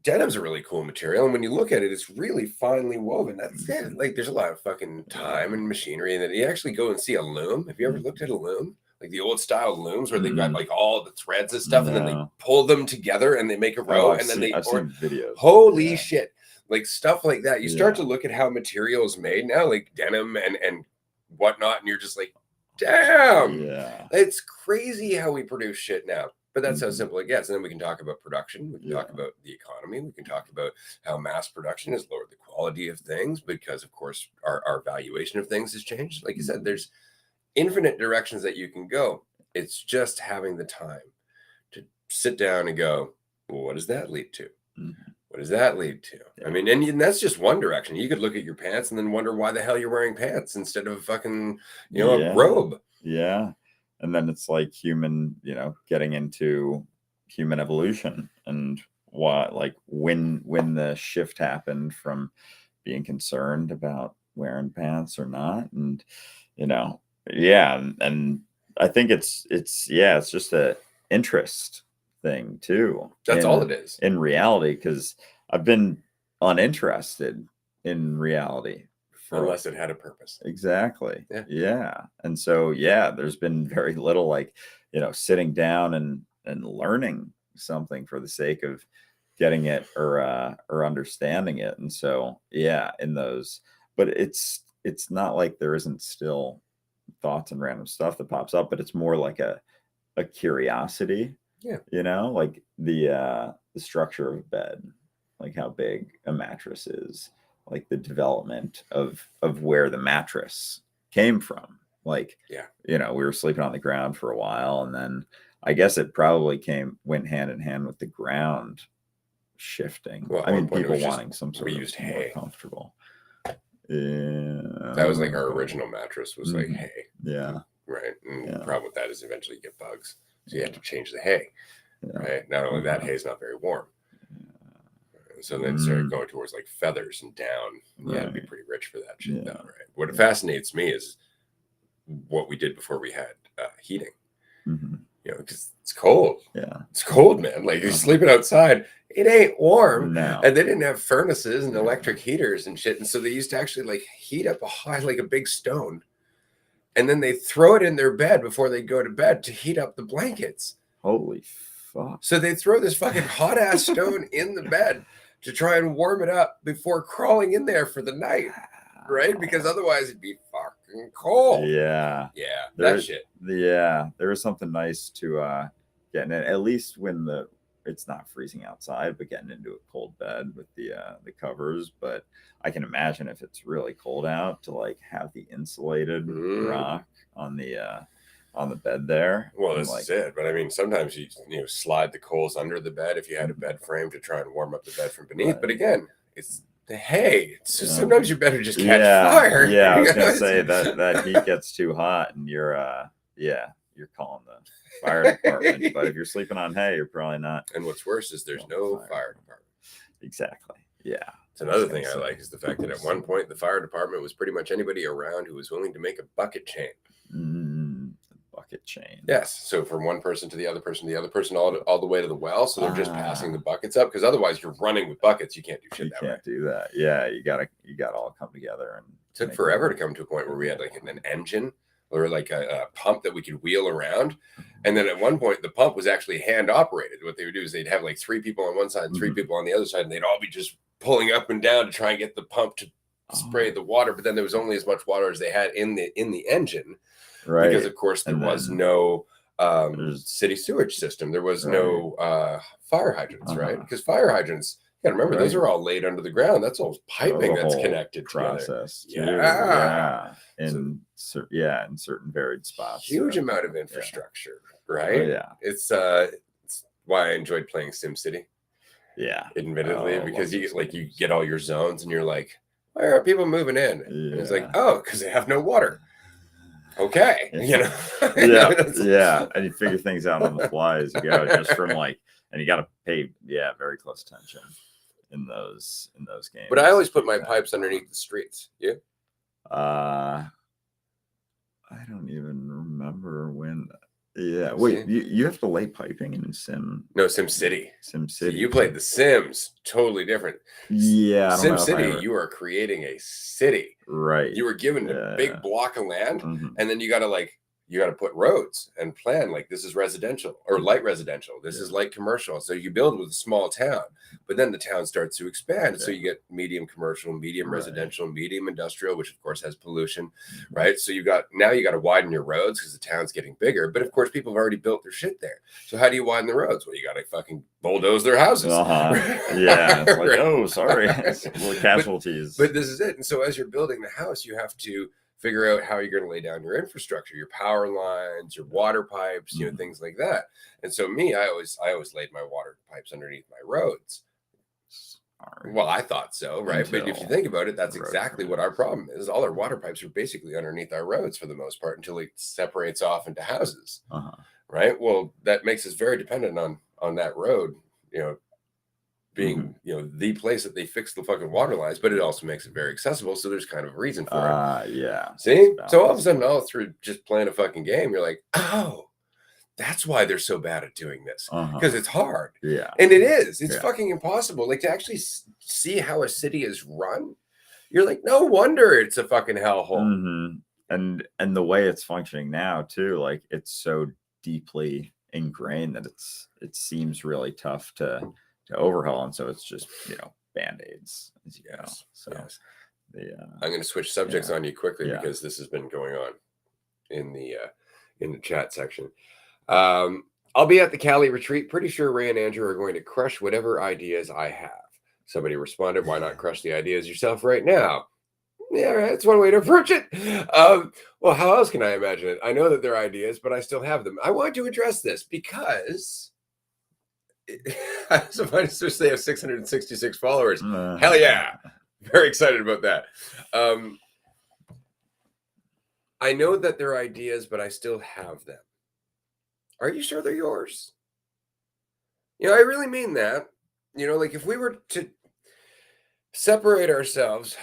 A: denim's a really cool material. And when you look at it, it's really finely woven. That's it. Like, there's a lot of fucking time and machinery. And then you actually go and see a loom. Have you ever looked at a loom? Like the old style looms where they've got like all the threads and stuff, and then they pull them together and they make a row, and then
B: I've seen videos.
A: Holy shit. Like stuff like that. You start to look at how material is made now, like denim and whatnot, and you're just like, damn.
B: Yeah.
A: It's crazy how we produce shit now. But that's how simple it gets. And then we can talk about production. We can talk about the economy. We can talk about how mass production has lowered the quality of things because, of course, our valuation of things has changed. Like you said, there's infinite directions that you can go. It's just having the time to sit down and go, well, what does that lead to? What does that lead to? I mean, and that's just one direction. You could look at your pants and then wonder why the hell you're wearing pants instead of a fucking, a robe.
B: Yeah. And then it's like human, getting into human evolution and what, like when the shift happened from being concerned about wearing pants or not. And, and I think it's just a interest thing too.
A: That's all it is
B: in reality, because I've been uninterested in reality
A: unless it had a purpose.
B: Exactly. Yeah. And so there's been very little like sitting down and learning something for the sake of getting it or understanding it. And so in those, but it's not like there isn't still thoughts and random stuff that pops up, but it's more like a curiosity. Like the structure of a bed, like how big a mattress is, like the development of where the mattress came from. Like we were sleeping on the ground for a while, and then I guess it probably went hand in hand with the ground shifting. Well, I mean, people wanting some sort of more comfortable.
A: That was like our original mattress was like hay.
B: Yeah.
A: Right. And the problem with that is eventually you get bugs. So you have to change the hay. right? Not only that, hay's not very warm. So then started going towards like feathers and down. You had to be pretty rich for that shit, though, right? What fascinates me is what we did before we had heating. Because it's cold.
B: Yeah,
A: it's cold, man. Like you're sleeping outside, it ain't warm.
B: No.
A: And they didn't have furnaces and electric heaters and shit. And so they used to actually like heat up like a big stone, and then they throw it in their bed before they go to bed to heat up the blankets.
B: Holy fuck!
A: So they throw this fucking hot ass stone in the bed to try and warm it up before crawling in there for the night, right? Because otherwise it'd be fucking cold.
B: Yeah,
A: that shit.
B: Yeah, there is something nice to getting it, at least when it's not freezing outside, but getting into a cold bed with the covers. But I can imagine if it's really cold out to like have the insulated rock on the bed there.
A: Well, this is it. But I mean, sometimes you slide the coals under the bed if you had a bed frame to try and warm up the bed from beneath. But again, it's the hay. So sometimes you better just catch fire.
B: Yeah, I was gonna say that heat gets too hot and you're calling the fire department. But if you're sleeping on hay, you're probably not.
A: And what's worse is there's no fire department.
B: Exactly. Yeah.
A: It's another thing I like is the fact that at one point the fire department was pretty much anybody around who was willing to make a bucket chain.
B: Bucket chain.
A: Yes. So from one person to the other person, all the way to the well. So they're just passing the buckets up, because otherwise you're running with buckets. You can't do shit that way. You can't
B: do that. Yeah. You gotta all come together. And
A: it took forever to come to a point where we had like an engine or like a pump that we could wheel around. And then at one point the pump was actually hand operated. What they would do is they'd have like 3 people on one side and 3 people on the other side, and they'd all be just pulling up and down to try and get the pump to spray the water. But then there was only as much water as they had in the engine. Right. Because of course there was no city sewage system. There was no fire hydrants, right? Because fire hydrants, you gotta remember, those are all laid under the ground. That's all piping that's connected
B: process
A: together.
B: In certain varied spots.
A: Huge amount of infrastructure, right? It's why I enjoyed playing SimCity.
B: Yeah.
A: Admittedly, because you get all your zones and you're like, why aren't people moving in? And it's like, because they have no water. Okay. And
B: you figure things out on the fly as you go, just from and you got to pay very close attention in those games.
A: But I always put my pipes underneath the streets. You?
B: I don't even remember when. Yeah, wait. You have to lay piping in
A: SimCity.
B: SimCity.
A: So you played The Sims. Totally different.
B: Yeah.
A: SimCity, you are creating a city.
B: Right.
A: You were given a big block of land, and then you got to put roads and plan this is residential or light residential. This is light commercial. So you build with a small town, but then the town starts to expand. So you get medium commercial, medium residential, medium industrial, which of course has pollution, right? So you got to widen your roads because the town's getting bigger. But of course, people have already built their shit there. So how do you widen the roads? Well, you got to fucking bulldoze their houses.
B: Yeah. It's like, oh, sorry. Little casualties.
A: But this is it. And so as you're building the house, you have to figure out how you're going to lay down your infrastructure, your power lines, your water pipes, things like that. And so I always laid my water pipes underneath my roads. Well, I thought so, right? But if you think about it, that's exactly what our problem is. All our water pipes are basically underneath our roads for the most part until it separates off into houses, right? Well, that makes us very dependent on that road, being the place that they fix the fucking water lines, but it also makes it very accessible. So there's kind of a reason for it.
B: Yeah.
A: See? So all of a sudden, all through just playing a fucking game, you're like, oh, that's why they're so bad at doing this. Because it's hard.
B: Yeah.
A: And it is. It's fucking impossible. To actually see how a city is run, you're like, no wonder it's a fucking hellhole.
B: And the way it's functioning now too, it's so deeply ingrained that it seems really tough to overhaul, and so it's just band-aids as you go. So
A: I'm going to switch subjects on you quickly because this has been going on in the chat section. I'll be at the Cali retreat. Pretty sure Ray and Andrew are going to crush whatever ideas I have. Somebody responded, why not crush the ideas yourself right now? Yeah, that's one way to approach it. Well, how else can I imagine it? I know that they're ideas, but I still have them. I want to address this because so funny to say they have 666 followers. Hell yeah. Very excited about that. I know that they're ideas, but I still have them. Are you sure they're yours? I really mean that. Like if we were to separate ourselves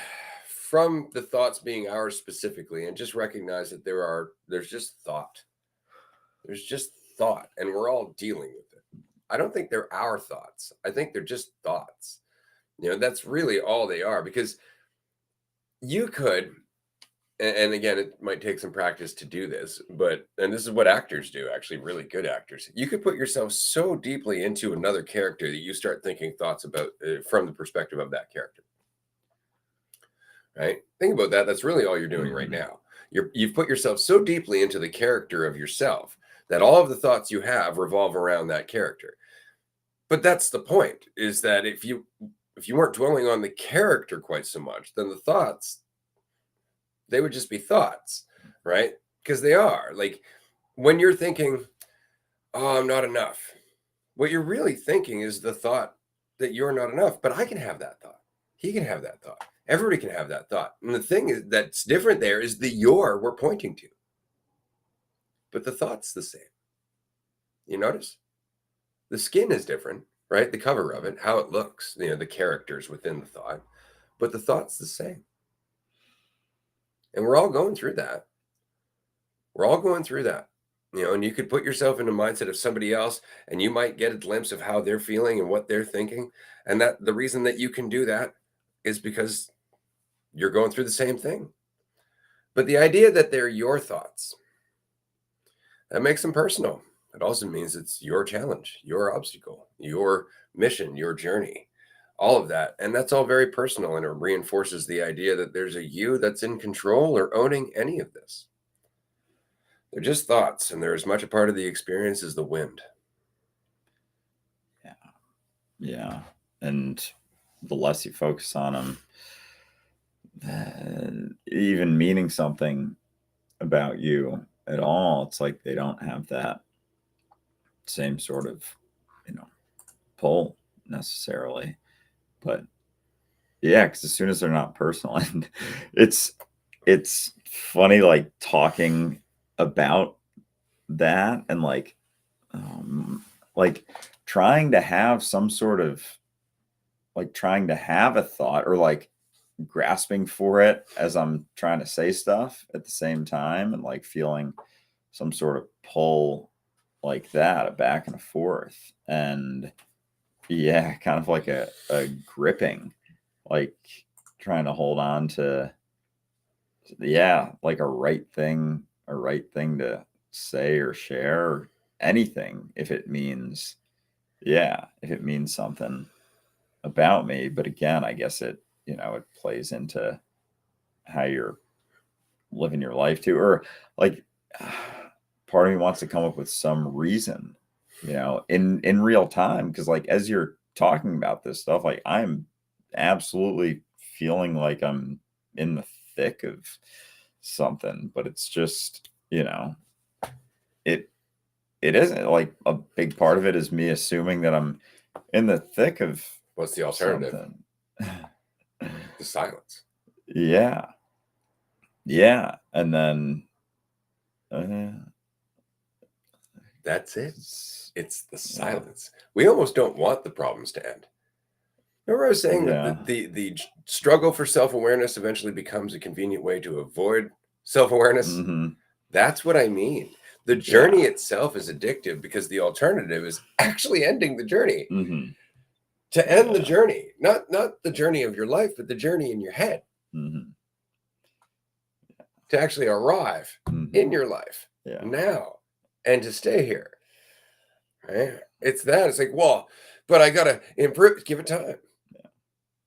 A: from the thoughts being ours specifically and just recognize that there's just thought. There's just thought, and we're all dealing with it. I don't think they're our thoughts. I think they're just thoughts. That's really all they are, because you could, and again, it might take some practice to do this, and this is what actors do, actually, really good actors. You could put yourself so deeply into another character that you start thinking thoughts about from the perspective of that character. Right? Think about that. That's really all you're doing right now. You've put yourself so deeply into the character of yourself that all of the thoughts you have revolve around that character. But that's the point, is that if you weren't dwelling on the character quite so much, then the thoughts, they would just be thoughts, right? Because they are. Like when you're thinking, oh, I'm not enough, what you're really thinking is the thought that you're not enough. But I can have that thought. He can have that thought. Everybody can have that thought. And the thing is that's different there is the you're we're pointing to. But the thought's the same. You notice? The skin is different, right? The cover of it, how it looks, the characters within the thought. But the thought's the same. And we're all going through that. We're all going through that. And you could put yourself in the mindset of somebody else, and you might get a glimpse of how they're feeling and what they're thinking. And that the reason that you can do that is because you're going through the same thing. But the idea that they're your thoughts, that makes them personal. It also means it's your challenge, your obstacle, your mission, your journey, all of that. And that's all very personal. And it reinforces the idea that there's a you that's in control or owning any of this. They're just thoughts, and they're as much a part of the experience as the wind.
B: Yeah. Yeah. And the less you focus on them, even meaning something about you at all, it's like they don't have that same sort of, pull necessarily. But yeah, because as soon as they're not personal, and it's funny, like talking about that and like trying to have some sort of trying to have a thought, or like grasping for it as I'm trying to say stuff at the same time, and like feeling some sort of pull like that, a back and a forth. And yeah, kind of like a gripping, like trying to hold on to, like a right thing to say or share, or anything, if it means something about me. But again, I guess it plays into how you're living your life too, or like part of me wants to come up with some reason, in real time, because like as you're talking about this stuff, like I'm absolutely feeling like I'm in the thick of something. But it's just, it isn't. Like a big part of it is me assuming that I'm in the thick of
A: what's the alternative? The silence.
B: Yeah. And then
A: that's it. It's the silence. We almost don't want the problems to end. Remember I was saying that the struggle for self-awareness eventually becomes a convenient way to avoid self-awareness?
B: Mm-hmm.
A: That's what I mean. The journey itself is addictive, because the alternative is actually ending the journey.
B: Mm-hmm.
A: To end the journey, not the journey of your life, but the journey in your head.
B: Mm-hmm.
A: To actually arrive in your life now, and to stay here. Right? It's that. It's like, well, but I gotta improve. Give it time.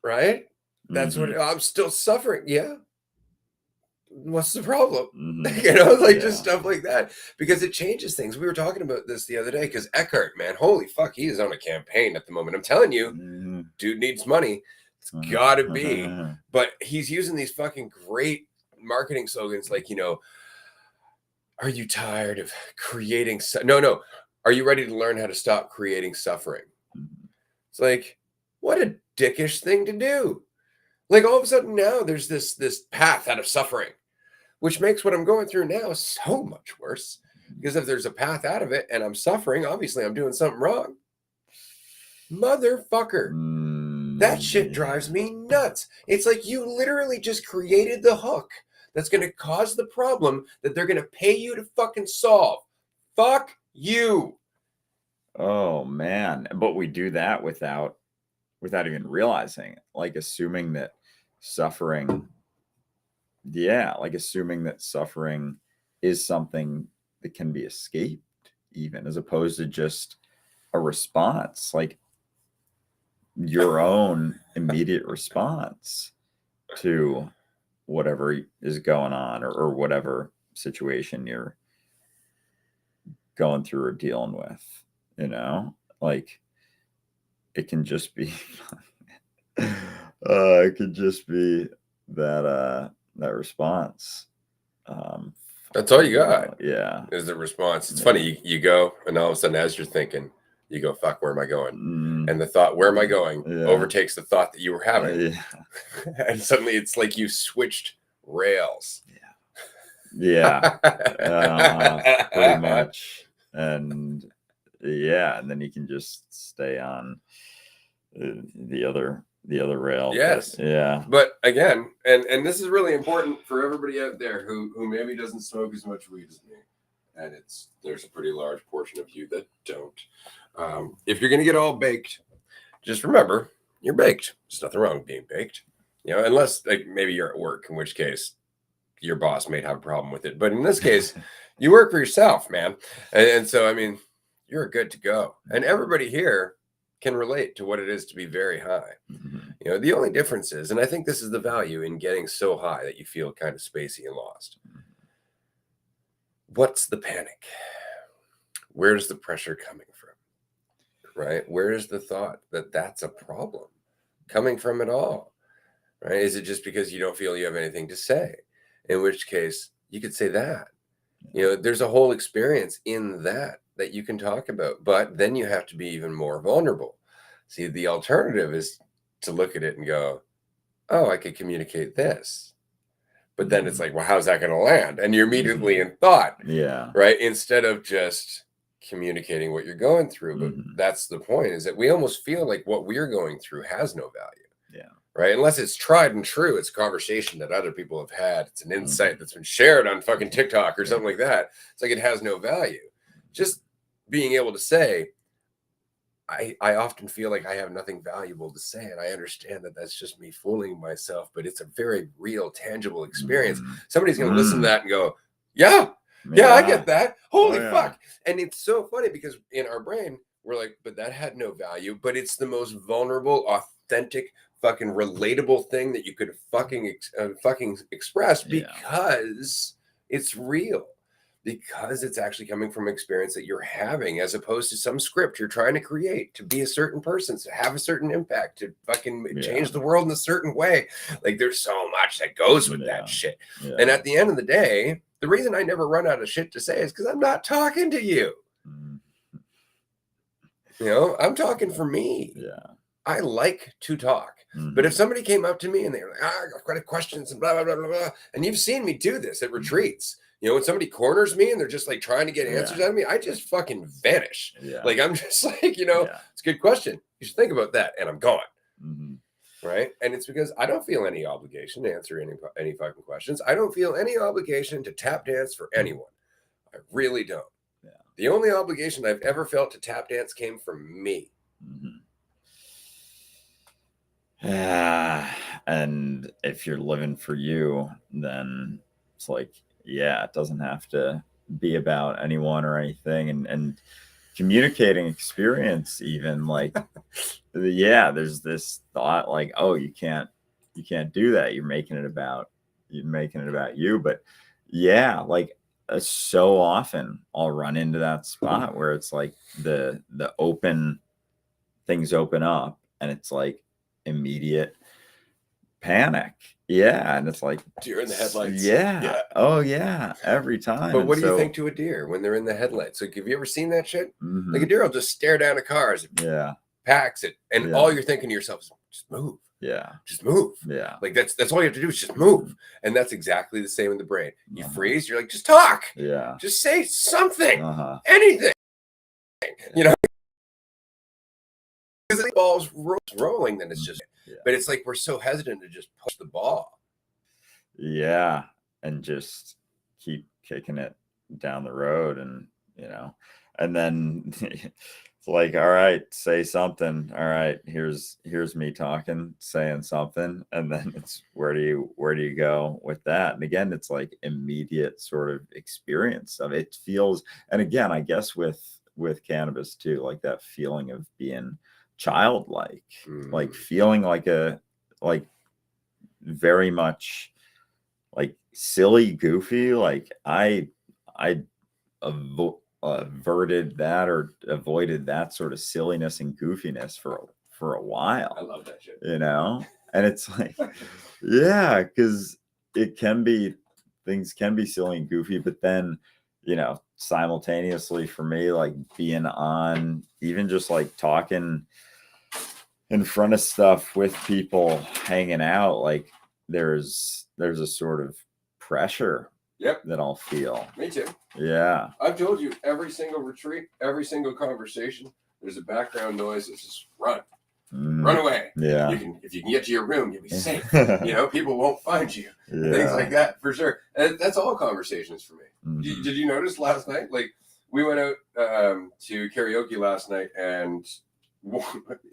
A: Right? That's what I'm still suffering. Yeah. What's the problem?
B: Mm-hmm.
A: Just stuff like that, because it changes things. We were talking about this the other day, because Eckhart, man, holy fuck, he is on a campaign at the moment. I'm telling you, dude needs money. It's gotta be. But he's using these fucking great marketing slogans like, are you tired of creating? No. Are you ready to learn how to stop creating suffering? It's like, what a dickish thing to do. Like all of a sudden now there's this path out of suffering, which makes what I'm going through now so much worse. Because if there's a path out of it and I'm suffering, obviously I'm doing something wrong. Motherfucker. That shit drives me nuts. It's like you literally just created the hook that's going to cause the problem that they're going to pay you to fucking solve. Fuck you.
B: Oh man, but we do that without even realizing it, like assuming that suffering is something that can be escaped, even, as opposed to just a response, like your own immediate response to whatever is going on, or whatever situation you're going through or dealing with, like it can just be it could just be that response.
A: That's all you got.
B: Yeah.
A: Is the response. It's funny. You go, and all of a sudden, as you're thinking, you go, fuck, where am I going? And the thought, where am I going, overtakes the thought that you were having. And suddenly it's like you switched rails.
B: Yeah. Pretty much. And then you can just stay on the other rail.
A: Yes.
B: Yeah.
A: But again, and this is really important for everybody out there who maybe doesn't smoke as much weed as me. And there's a pretty large portion of you that don't. If you're gonna get all baked, just remember you're baked. There's nothing wrong with being baked. Unless like maybe you're at work, in which case your boss may have a problem with it. But in this case, you work for yourself, man. And so I mean, you're good to go. And everybody here can relate to what it is to be very high. The only difference is, and I think this is the value in getting so high that you feel kind of spacey and lost. What's the panic? Where's the pressure coming from? Right? Where is the thought that that's a problem coming from at all? Right? Is it just because you don't feel you have anything to say? In which case, you could say that. There's a whole experience in that you can talk about, but then you have to be even more vulnerable. See, the alternative is to look at it and go, oh, I could communicate this. But then it's like, well, how's that going to land? And you're immediately in thought.
B: Yeah.
A: Right? Instead of just communicating what you're going through. But that's the point, is that we almost feel like what we're going through has no value.
B: Yeah.
A: Right? Unless it's tried and true. It's a conversation that other people have had. It's an insight that's been shared on fucking TikTok or something like that. It's like it has no value. Just being able to say, I often feel like I have nothing valuable to say, and I understand that that's just me fooling myself, but it's a very real, tangible experience. Somebody's going to listen to that and go, yeah, I get that. Holy fuck. And it's so funny because in our brain, we're like, but that had no value, but it's the most vulnerable, authentic, fucking relatable thing that you could fucking express because it's real. Because it's actually coming from experience that you're having, as opposed to some script you're trying to create to be a certain person, to have a certain impact, to fucking change the world in a certain way. Like there's so much that goes with that shit. And at the end of the day, the reason I never run out of shit to say is because I'm not talking to you. I'm talking for me.
B: Yeah.
A: I like to talk. But if somebody came up to me and they were like, I've got questions and blah, blah, blah, blah, blah. And you've seen me do this at retreats. When somebody corners me and they're just like trying to get answers out of me, I just fucking vanish. Like I'm just like, it's a good question. You should think about that. And I'm gone. Right. And it's because I don't feel any obligation to answer any fucking questions. I don't feel any obligation to tap dance for anyone. I really don't. The only obligation I've ever felt to tap dance came from me.
B: And if you're living for you, then it's like, it doesn't have to be about anyone or anything. And communicating experience, even like, there's this thought like, oh, you can't do that. You're making it about you. But like so often I'll run into that spot where it's like the things open up and it's like immediate panic. And it's like
A: deer in the headlights.
B: Oh yeah, every time.
A: But what do you think to a deer when they're in the headlights? Like, have you ever seen that shit? Like a deer will just stare down at cars, packs it, and all you're thinking to yourself is just move. Just move. Like that's all you have to do is just move. And that's exactly the same in the brain. You freeze, you're like, just talk. Just say something. Anything. Because ball's rolling, then it's just,
B: Yeah.
A: but it's like we're so hesitant to just push the ball.
B: Yeah. And just keep kicking it down the road. And, and then it's like, all right, say something. All right, here's me talking, saying something. And then it's where do you go with that? And again, it's like immediate sort of experience of it feels, and again, I guess with cannabis too, like that feeling of being childlike, like feeling like very much like silly, goofy. Like I averted that or avoided that sort of silliness and goofiness for a while.
A: I love that shit.
B: And it's like, yeah, because things can be silly and goofy, but then, simultaneously for me, like being on, even just like talking in front of stuff with people, hanging out, like there's a sort of pressure that I'll feel.
A: Me too.
B: Yeah.
A: I've told you, every single retreat, every single conversation, there's a background noise that says run. Run away.
B: Yeah.
A: If you can get to your room, you'll be safe. People won't find you.
B: Yeah.
A: Things like that, for sure. And that's all conversations for me.
B: Mhm.
A: Did you notice last night? Like, we went out to karaoke last night, and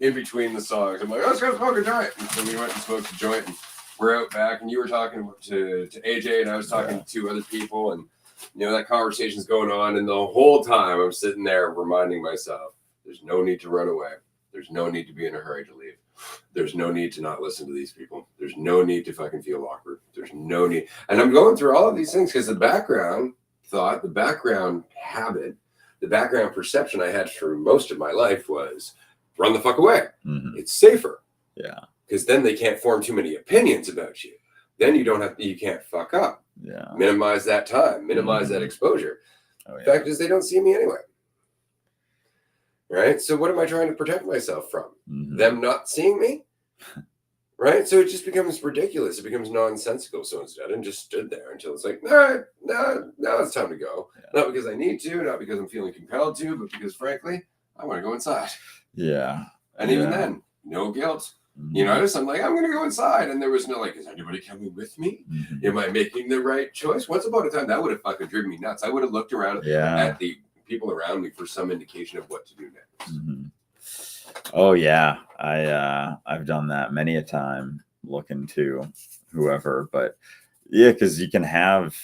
A: in between the songs, I'm like, let's go smoke a joint. And so we went and smoked a joint, and we're out back, and you were talking to AJ, and I was talking to other people, and that conversation's going on, and the whole time I'm sitting there reminding myself, there's no need to run away. There's no need to be in a hurry to leave. There's no need to not listen to these people. There's no need to fucking feel awkward. There's no need. And I'm going through all of these things because the background thought, the background habit, the background perception I had for most of my life was run the fuck away.
B: Mhm.
A: It's safer.
B: Yeah.
A: Because then they can't form too many opinions about you. Then you can't fuck up.
B: Yeah.
A: Minimize that time, minimize that exposure.
B: Oh, yeah.
A: The fact is, they don't see me anyway. Right? So what am I trying to protect myself from?
B: Mhm.
A: Them not seeing me? Right? So it just becomes ridiculous. It becomes nonsensical. So instead, I just stood there until it's like, no, now it's time to go. Yeah. Not because I need to, not because I'm feeling compelled to, but because, frankly, I want to go inside.
B: Yeah.
A: And even then, no guilt.
B: Mhm.
A: I'm like, I'm going to go inside. And there was no like, is anybody coming with me?
B: Mhm.
A: Am I making the right choice? Once upon a time, that would have fucking driven me nuts. I would have looked around at the people around me for some indication of what to do next.
B: Mm-hmm. Oh yeah, I've done that many a time, looking to whoever, but yeah, because you can have,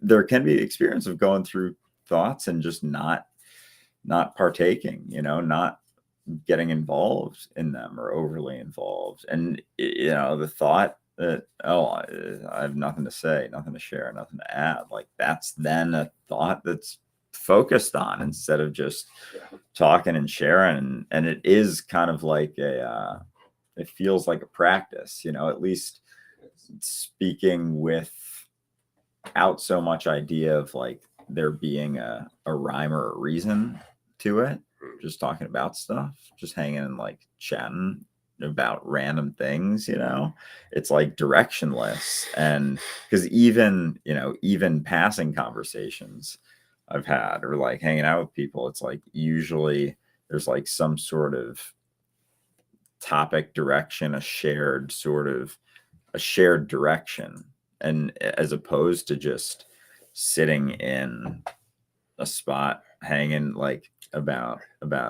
B: there can be experience of going through thoughts and just not partaking, not getting involved in them or overly involved, and the thought that, oh, I have nothing to say, nothing to share, nothing to add, like that's then a thought that's focused on instead of just talking and sharing. And it is kind of like it feels like a practice, at least speaking without so much idea of like there being a rhyme or a reason to it, just talking about stuff, just hanging and like chatting about random things, it's like directionless. And because even passing conversations I've had or like hanging out with people, it's like usually there's like some sort of topic direction, a shared direction, and as opposed to just sitting in a spot hanging like about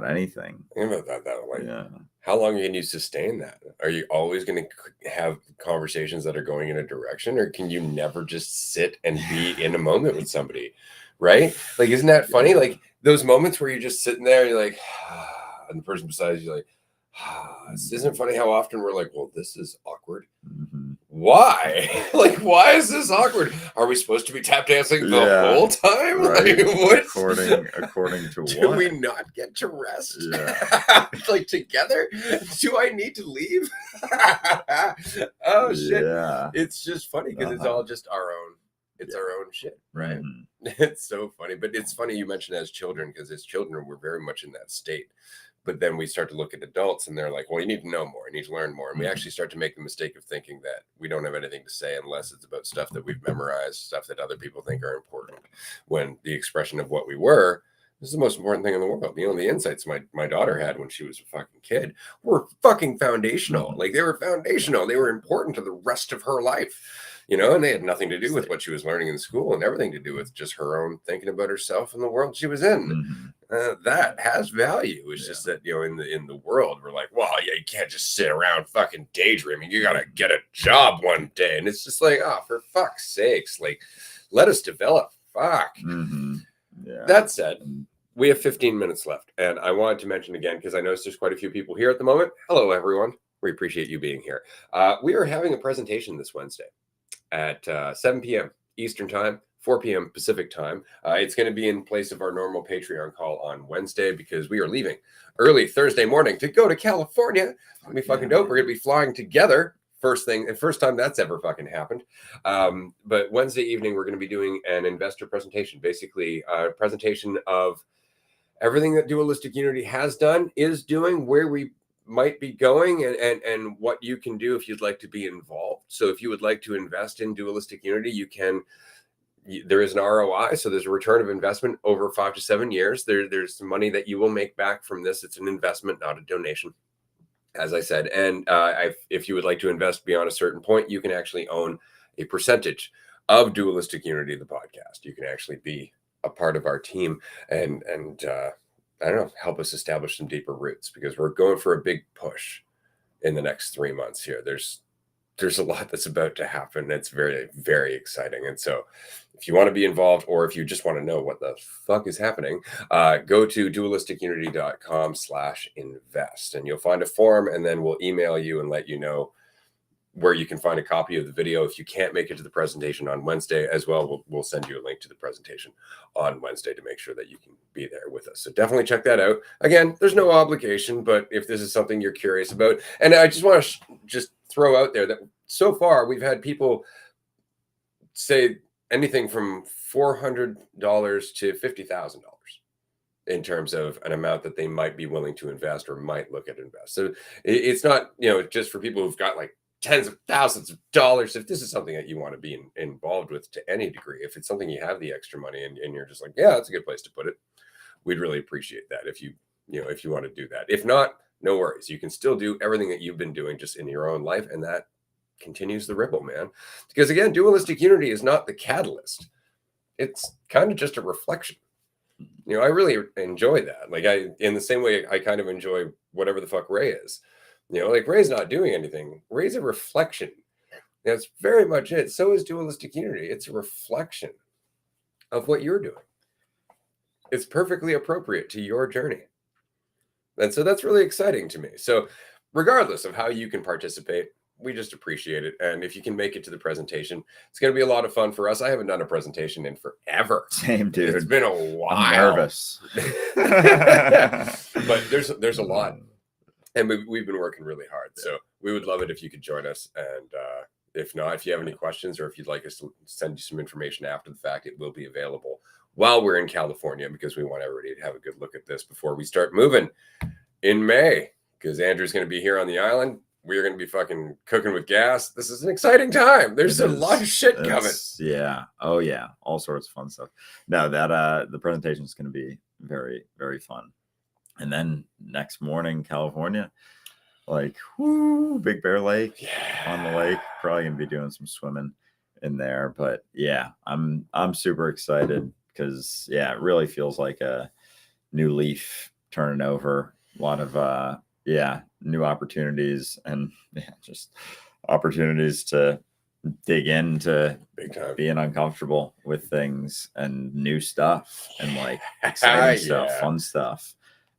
B: anything.
A: Think about that. Like, how long can you sustain that? Are you always going to have conversations that are going in a direction, or can you never just sit and be in a moment with somebody? Right? Like, isn't that funny? Like those moments where you're just sitting there, you're like, and the person beside you, like, isn't it funny how often we're like, well, this is awkward.
B: Mm-hmm.
A: Why? Like, why is this awkward? Are we supposed to be tap dancing the whole time?
B: Right.
A: Like, what?
B: According to
A: do
B: what?
A: we not get to rest?
B: Yeah.
A: Like together? Do I need to leave? Oh shit!
B: Yeah.
A: It's just funny because it's all just our own. It's our own shit, right? Mm-hmm. It's so funny, but it's funny you mentioned as children, because as children we're very much in that state. But then we start to look at adults and they're like, well, you need to know more, you need to learn more. And we actually start to make the mistake of thinking that we don't have anything to say unless it's about stuff that we've memorized, stuff that other people think are important. When the expression of what we were This is the most important thing in the world. The insights my daughter had when she was a fucking kid were fucking foundational.
B: Mhm.
A: Like, they were foundational. They were important to the rest of her life, and they had nothing to do with what she was learning in school and everything to do with just her own thinking about herself and the world she was in.
B: Mhm.
A: That has value. It's
B: Yeah.
A: just that, in the world, we're like, well, yeah, you can't just sit around fucking daydreaming. You gotta get a job one day. And it's just like, oh, for fuck's sakes, like, let us develop. Fuck.
B: Mhm. Yeah.
A: That said,
B: Mm.
A: we have 15 minutes left, and I wanted to mention again, because I noticed there's quite a few people here at the moment. Hello, everyone. We appreciate you being here. We are having a presentation this Wednesday at 7 p.m. Eastern Time, 4 p.m. Pacific Time. It's going to be in place of our normal Patreon call on Wednesday, because we are leaving early Thursday morning to go to California. It's going to be fucking dope. We're going to be flying together. First time that's ever fucking happened. But Wednesday evening, we're going to be doing an investor presentation, basically a presentation of everything that Dualistic Unity has done, is doing, where we might be going, and what you can do if you'd like to be involved. So if you would like to invest in Dualistic Unity, you can. There is an ROI, so there's a return of investment over 5 to 7 years. There's some money that you will make back from this. It's an investment, not a donation, as I said. And if you would like to invest beyond a certain point, you can actually own a percentage of Dualistic Unity, the podcast. You can actually be a part of our team and I don't know, help us establish some deeper roots, because we're going for a big push in the next 3 months here. There's a lot that's about to happen. It's very, very exciting. And so if you want to be involved, or if you just want to know what the fuck is happening, go to dualistiCunity.com/invest, and you'll find a form, and then we'll email you and let you know where you can find a copy of the video. If you can't make it to the presentation on Wednesday as well, we'll send you a link to the presentation on Wednesday to make sure that you can be there with us. So definitely check that out. Again, there's no obligation, but if this is something you're curious about, and I just want to just throw out there that so far we've had people say anything from $400 to $50,000 in terms of an amount that they might be willing to invest or might look at invest. So it's not, just for people who've got like tens of thousands of dollars. If this is something that you want to be involved with to any degree, if it's something you have the extra money and you're just like, yeah, that's a good place to put it, we'd really appreciate that if you want to do that. If not, no worries. You can still do everything that you've been doing just in your own life, and that continues the ripple, man. Because again, Dualistic Unity is not the catalyst. It's kind of just a reflection. I really enjoy that. Like, in the same way, I kind of enjoy whatever the fuck Ray is. Like, Ray's not doing anything. Ray's a reflection. That's very much it. So is Dualistic Unity. It's a reflection of what you're doing. It's perfectly appropriate to your journey. And so that's really exciting to me. So regardless of how you can participate, we just appreciate it. And if you can make it to the presentation, it's going to be a lot of fun for us. I haven't done a presentation in forever.
B: Same, dude.
A: It's been a while.
B: I'm nervous.
A: But there's a lot. And we've been working really hard. So we would love it if you could join us. And if not, if you have any questions, or if you'd like us to send you some information after the fact, it will be available while we're in California, because we want everybody to have a good look at this before we start moving in May, because Andrew's going to be here on the island. We're going to be fucking cooking with gas. This is an exciting time. There's a lot of shit coming.
B: Yeah. Oh yeah. All sorts of fun stuff. No, that the presentation is going to be very, very fun. And then next morning, California, like, whoo, Big Bear Lake, on the lake. Probably gonna be doing some swimming in there. But yeah, I'm super excited, because it really feels like a new leaf turning over. A lot of new opportunities, and just opportunities to dig into
A: Big time.
B: Being uncomfortable with things and new stuff, and like exciting stuff, fun stuff.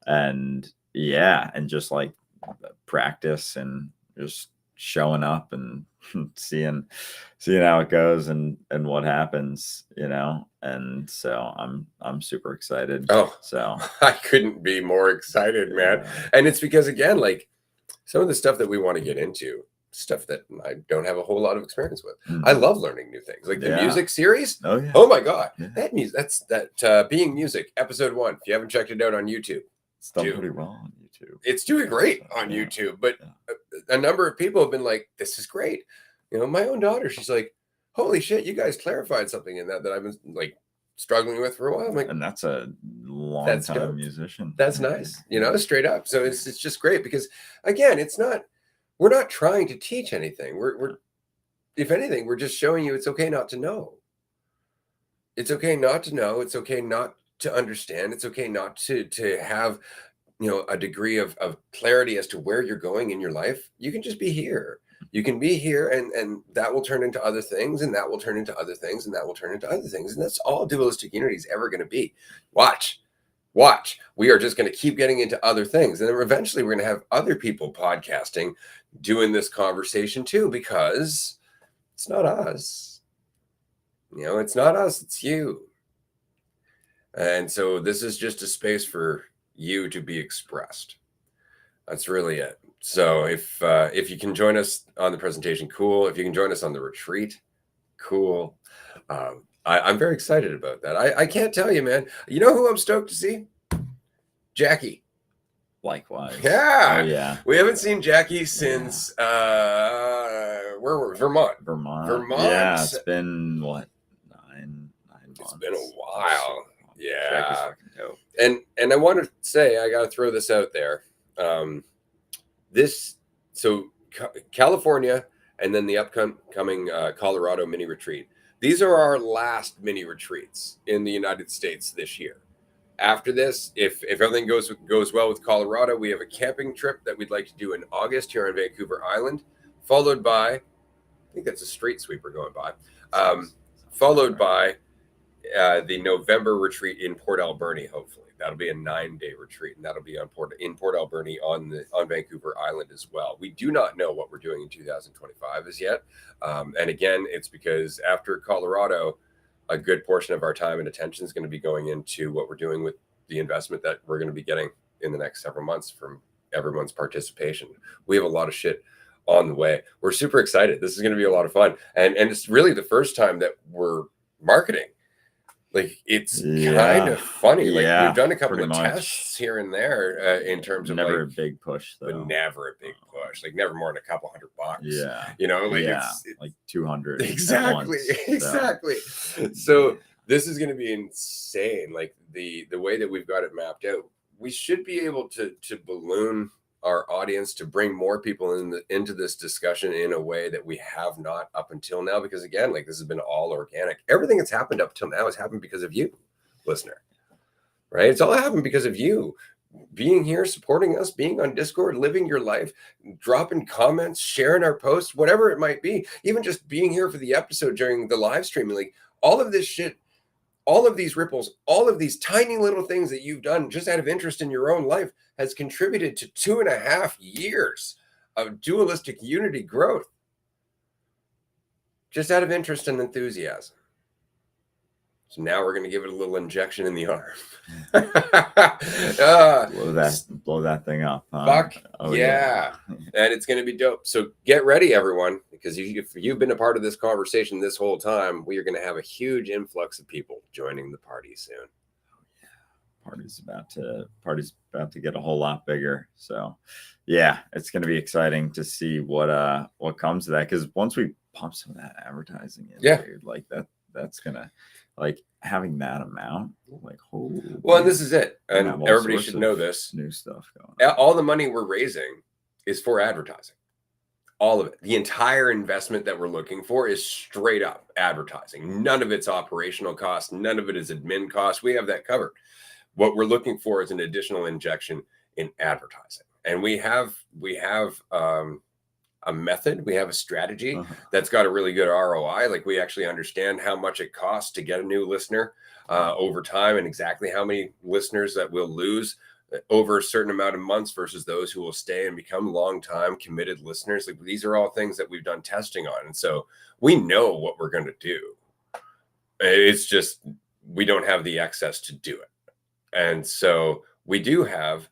B: And and just like practice and just showing up and seeing how it goes and what happens, and so I'm super excited. So
A: I couldn't be more excited, man. And it's because, again, like, some of the stuff that we want to get into, stuff that I don't have a whole lot of experience with. I love learning new things, like the music series. Oh my god, that music, that Being Music episode 1. If you haven't checked it out on YouTube,
B: it's done pretty well on YouTube.
A: It's doing great on YouTube, but a number of people have been like, this is great. My own daughter, she's like, holy shit, you guys clarified something in that I've been like struggling with for a while. I'm like,
B: and that's a long
A: That's
B: time
A: dope.
B: musician.
A: that's nice, straight up. So it's just great because again, we're not trying to teach anything. We're if anything, we're just showing you it's okay not to know. It's okay not to know. It's okay not to understand. It's okay not to have a degree of clarity as to where you're going in your life. You can just be here. You can be here, and that will turn into other things, and that will turn into other things, and that will turn into other things. And that's all Dualistic Unity is ever going to be. Watch. We are just going to keep getting into other things, and then eventually we're going to have other people podcasting doing this conversation too, because it's not us. It's not us, it's you. And so this is just a space for you to be expressed. That's really it. So if you can join us on the presentation, cool. If you can join us on the retreat, cool. I'm very excited about that. I can't tell you, man. You know who I'm stoked to see? Jackie.
B: Likewise.
A: Yeah.
B: Oh, yeah.
A: We haven't seen Jackie since where were we? Vermont.
B: Yeah, it's been what, 9 months.
A: It's been a while. Yeah.
B: Jackie's fucking dope.
A: And I want to say, I got to throw this out there. California and then the upcoming Colorado mini retreat. These are our last mini retreats in the United States this year. After this, if everything goes well with Colorado, we have a camping trip that we'd like to do in August here on Vancouver Island, followed by, I think that's a street sweeper going by, followed by the November retreat in Port Alberni. Hopefully, that'll be a 9-day retreat, and that'll be in Port Alberni on Vancouver Island as well. We do not know what we're doing in 2025 as yet, and again, it's because after Colorado, a good portion of our time and attention is going to be going into what we're doing with the investment that we're going to be getting in the next several months from everyone's participation. We have a lot of shit on the way. We're super excited. This is going to be a lot of fun, and it's really the first time that we're marketing. Like, it's kind of funny. Like, we've done a couple of tests here and there in terms of
B: never a big push, though.
A: But never a big push. Like, never more than a couple $100.
B: Yeah.
A: It's
B: like 200.
A: Exactly. Exactly. So this is going to be insane. Like, the way that we've got it mapped out, we should be able to balloon our audience, to bring more people into this discussion in a way that we have not up until now, because again, like, this has been all organic. Everything that's happened up till now has happened because of you, listener, right? It's all happened because of you being here, supporting us, being on Discord, living your life, dropping comments, sharing our posts, whatever it might be, even just being here for the episode during the live streaming. Like, all of this shit, all of these ripples, all of these tiny little things that you've done just out of interest in your own life has contributed to 2.5 years of Dualistic Unity growth. Just out of interest and enthusiasm. So now we're going to give it a little injection in the arm.
B: Blow that thing up. Huh?
A: Fuck yeah. And it's going to be dope. So get ready, everyone, because if you've been a part of this conversation this whole time, we are going to have a huge influx of people joining the party soon.
B: Party's about to get a whole lot bigger. So yeah, it's going to be exciting to see what comes of that, because once we pump some of that advertising in, dude, like that's gonna, like, having that amount, like,
A: and this is it, and everybody should know this.
B: New stuff going on.
A: All the money we're raising is for advertising. All of it. The entire investment that we're looking for is straight up advertising. None of it's operational costs. None of it is admin costs. We have that covered. What we're looking for is an additional injection in advertising, and we have a method. We have a strategy that's got a really good ROI. Like, we actually understand how much it costs to get a new listener over time, and exactly how many listeners that we'll lose over a certain amount of months versus those who will stay and become long-time committed listeners. Like, these are all things that we've done testing on, and so we know what we're going to do. It's just we don't have the access to do it. And so we do have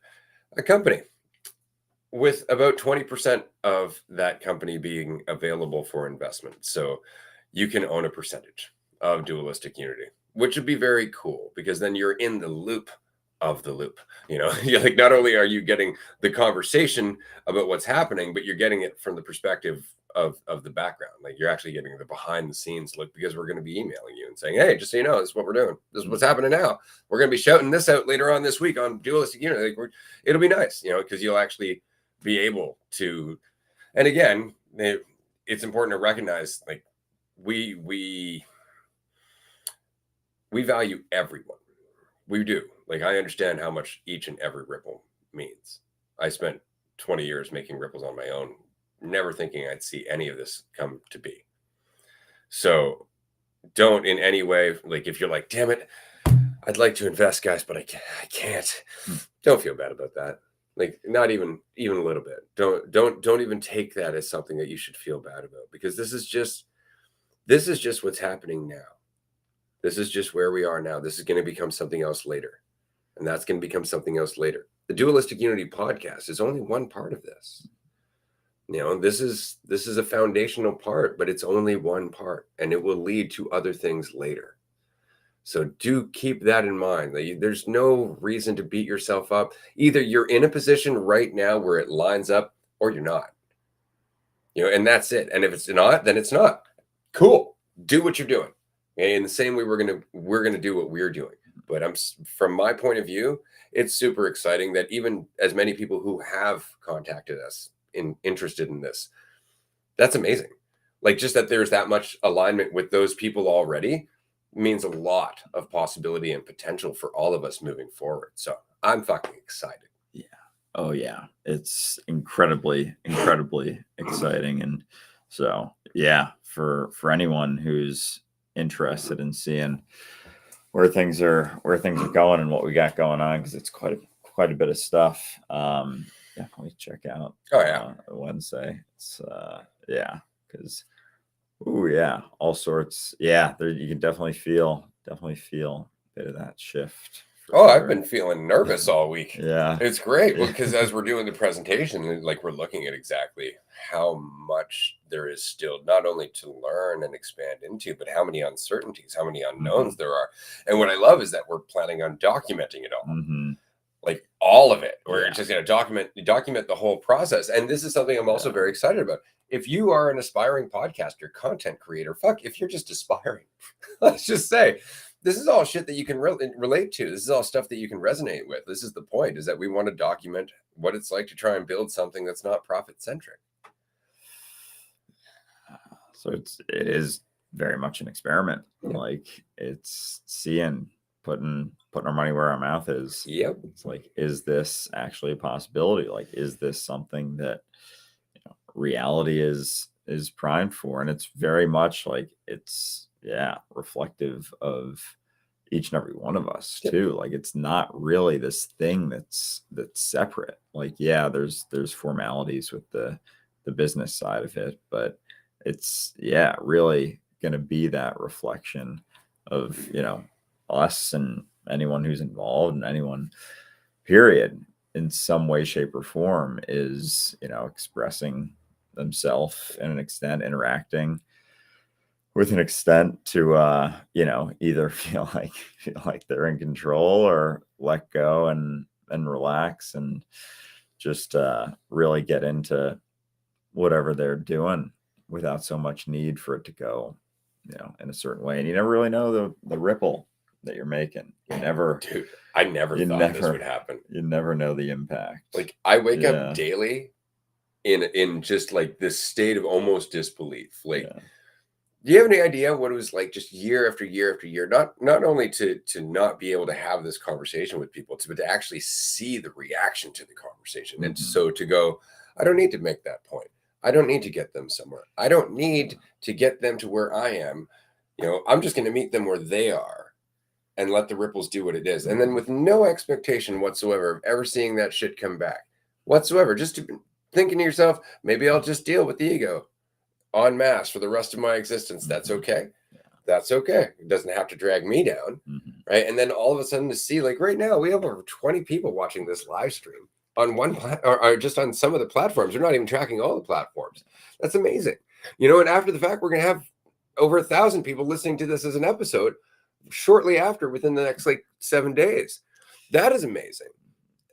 A: a company with about 20% of that company being available for investment. So you can own a percentage of Dualistic Unity, which would be very cool, because then you're in the loop of the loop. You're like, not only are you getting the conversation about what's happening, but you're getting it from the perspective of the background. Like you're actually getting the behind the scenes look, because we're going to be emailing you and saying, hey, just so you know, this is what we're doing. This is what's happening now. We're going to be shouting this out later on this week on Dualistic Unity. Like it'll be nice, because you'll actually be able to. And again, it's important to recognize, like, we value everyone. We do. Like, I understand how much each and every ripple means. I spent 20 years making ripples on my own, never thinking I'd see any of this come to be. So don't in any way, like, if you're like, damn it, I'd like to invest, guys, but I can't. Don't feel bad about that. Like, not even a little bit. Don't even take that as something that you should feel bad about, because this is just what's happening now. This is just where we are now. This is going to become something else later. And that's going to become something else later. The Dualistic Unity podcast is only one part of this. This is a foundational part, but it's only one part, and it will lead to other things later. So do keep that in mind. There's no reason to beat yourself up. Either you're in a position right now where it lines up, or you're not. And that's it. And if it's not, then it's not. Cool. Do what you're doing. Okay? In the same way, we're gonna do what we're doing. But from my point of view, it's super exciting that even as many people who have contacted us interested in this, that's amazing. Like, just that there's that much alignment with those people already means a lot of possibility and potential for all of us moving forward. So I'm fucking excited.
B: Yeah. Oh yeah. It's incredibly exciting. And so, yeah, for anyone who's interested in seeing where things are going and what we got going on, because it's quite a bit of stuff. Definitely check out Wednesday. It's because all sorts. Yeah, there you can definitely feel a bit of that shift.
A: Sure. I've been feeling nervous all week.
B: Yeah,
A: it's great because as we're doing the presentation, like, we're looking at exactly how much there is still not only to learn and expand into, but how many uncertainties, how many unknowns there are. And what I love is that we're planning on documenting it all. Like, all of it. We're just going to document the whole process. And this is something I'm also very excited about. If you are an aspiring podcaster, content creator, if you're just aspiring, let's just say, this is all shit that you can relate to. This is all stuff that you can resonate with. This is the point, is that we want to document what it's like to try and build something that's not profit-centric.
B: So it is very much an experiment. Like, it's putting our money where our mouth is.
A: Yep.
B: It's like, is this actually a possibility? Like, is this something that reality is primed for? And it's very much like, it's reflective of each and every one of us too. Like, it's not really this thing that's separate. Like, there's formalities with the business side of it, but it's really going to be that reflection of us and anyone who's involved, and anyone period in some way, shape, or form is expressing themselves in an extent, interacting with an extent to either feel like they're in control, or let go and relax and just really get into whatever they're doing without so much need for it to go in a certain way. And you never really know the ripple that you're making. I never thought this would happen. You never know the impact.
A: Like, I wake up daily in just like this state of almost disbelief. Like, do you have any idea what it was like, just year after year after year, not only to not be able to have this conversation with people, but to actually see the reaction to the conversation. And so to go, I don't need to make that point. I don't need to get them somewhere. I don't need to get them to where I am. I'm just going to meet them where they are and let the ripples do what it is. And then with no expectation whatsoever of ever seeing that shit come back whatsoever, just thinking to yourself, maybe I'll just deal with the ego en masse for the rest of my existence. That's okay. That's okay. It doesn't have to drag me down. Right. And then all of a sudden to see, like, right now we have over 20 people watching this live stream on one or just on some of the platforms. We're not even tracking all the platforms. That's amazing. And after the fact, we're going to have over 1,000 people listening to this as an episode shortly after, within the next 7 days. That is amazing.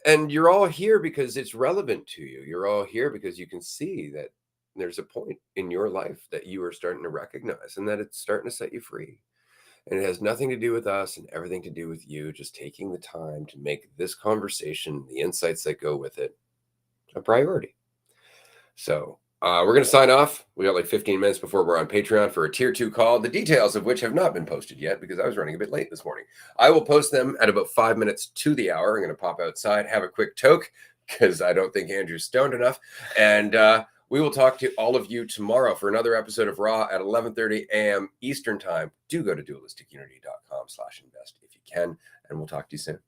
A: And you're all here because it's relevant to you. You're all here because you can see that there's a point in your life that you are starting to recognize and that it's starting to set you free. And it has nothing to do with us and everything to do with you just taking the time to make this conversation, the insights that go with it, a priority. So we're going to sign off. We got like 15 minutes before we're on Patreon for a tier 2 call, the details of which have not been posted yet because I was running a bit late this morning. I will post them at about 5 minutes to the hour. I'm going to pop outside, have a quick toke because I don't think Andrew's stoned enough. And we will talk to all of you tomorrow for another episode of Raw at 11:30 a.m. Eastern Time. Do go to dualisticulunity.com/invest if you can, and we'll talk to you soon.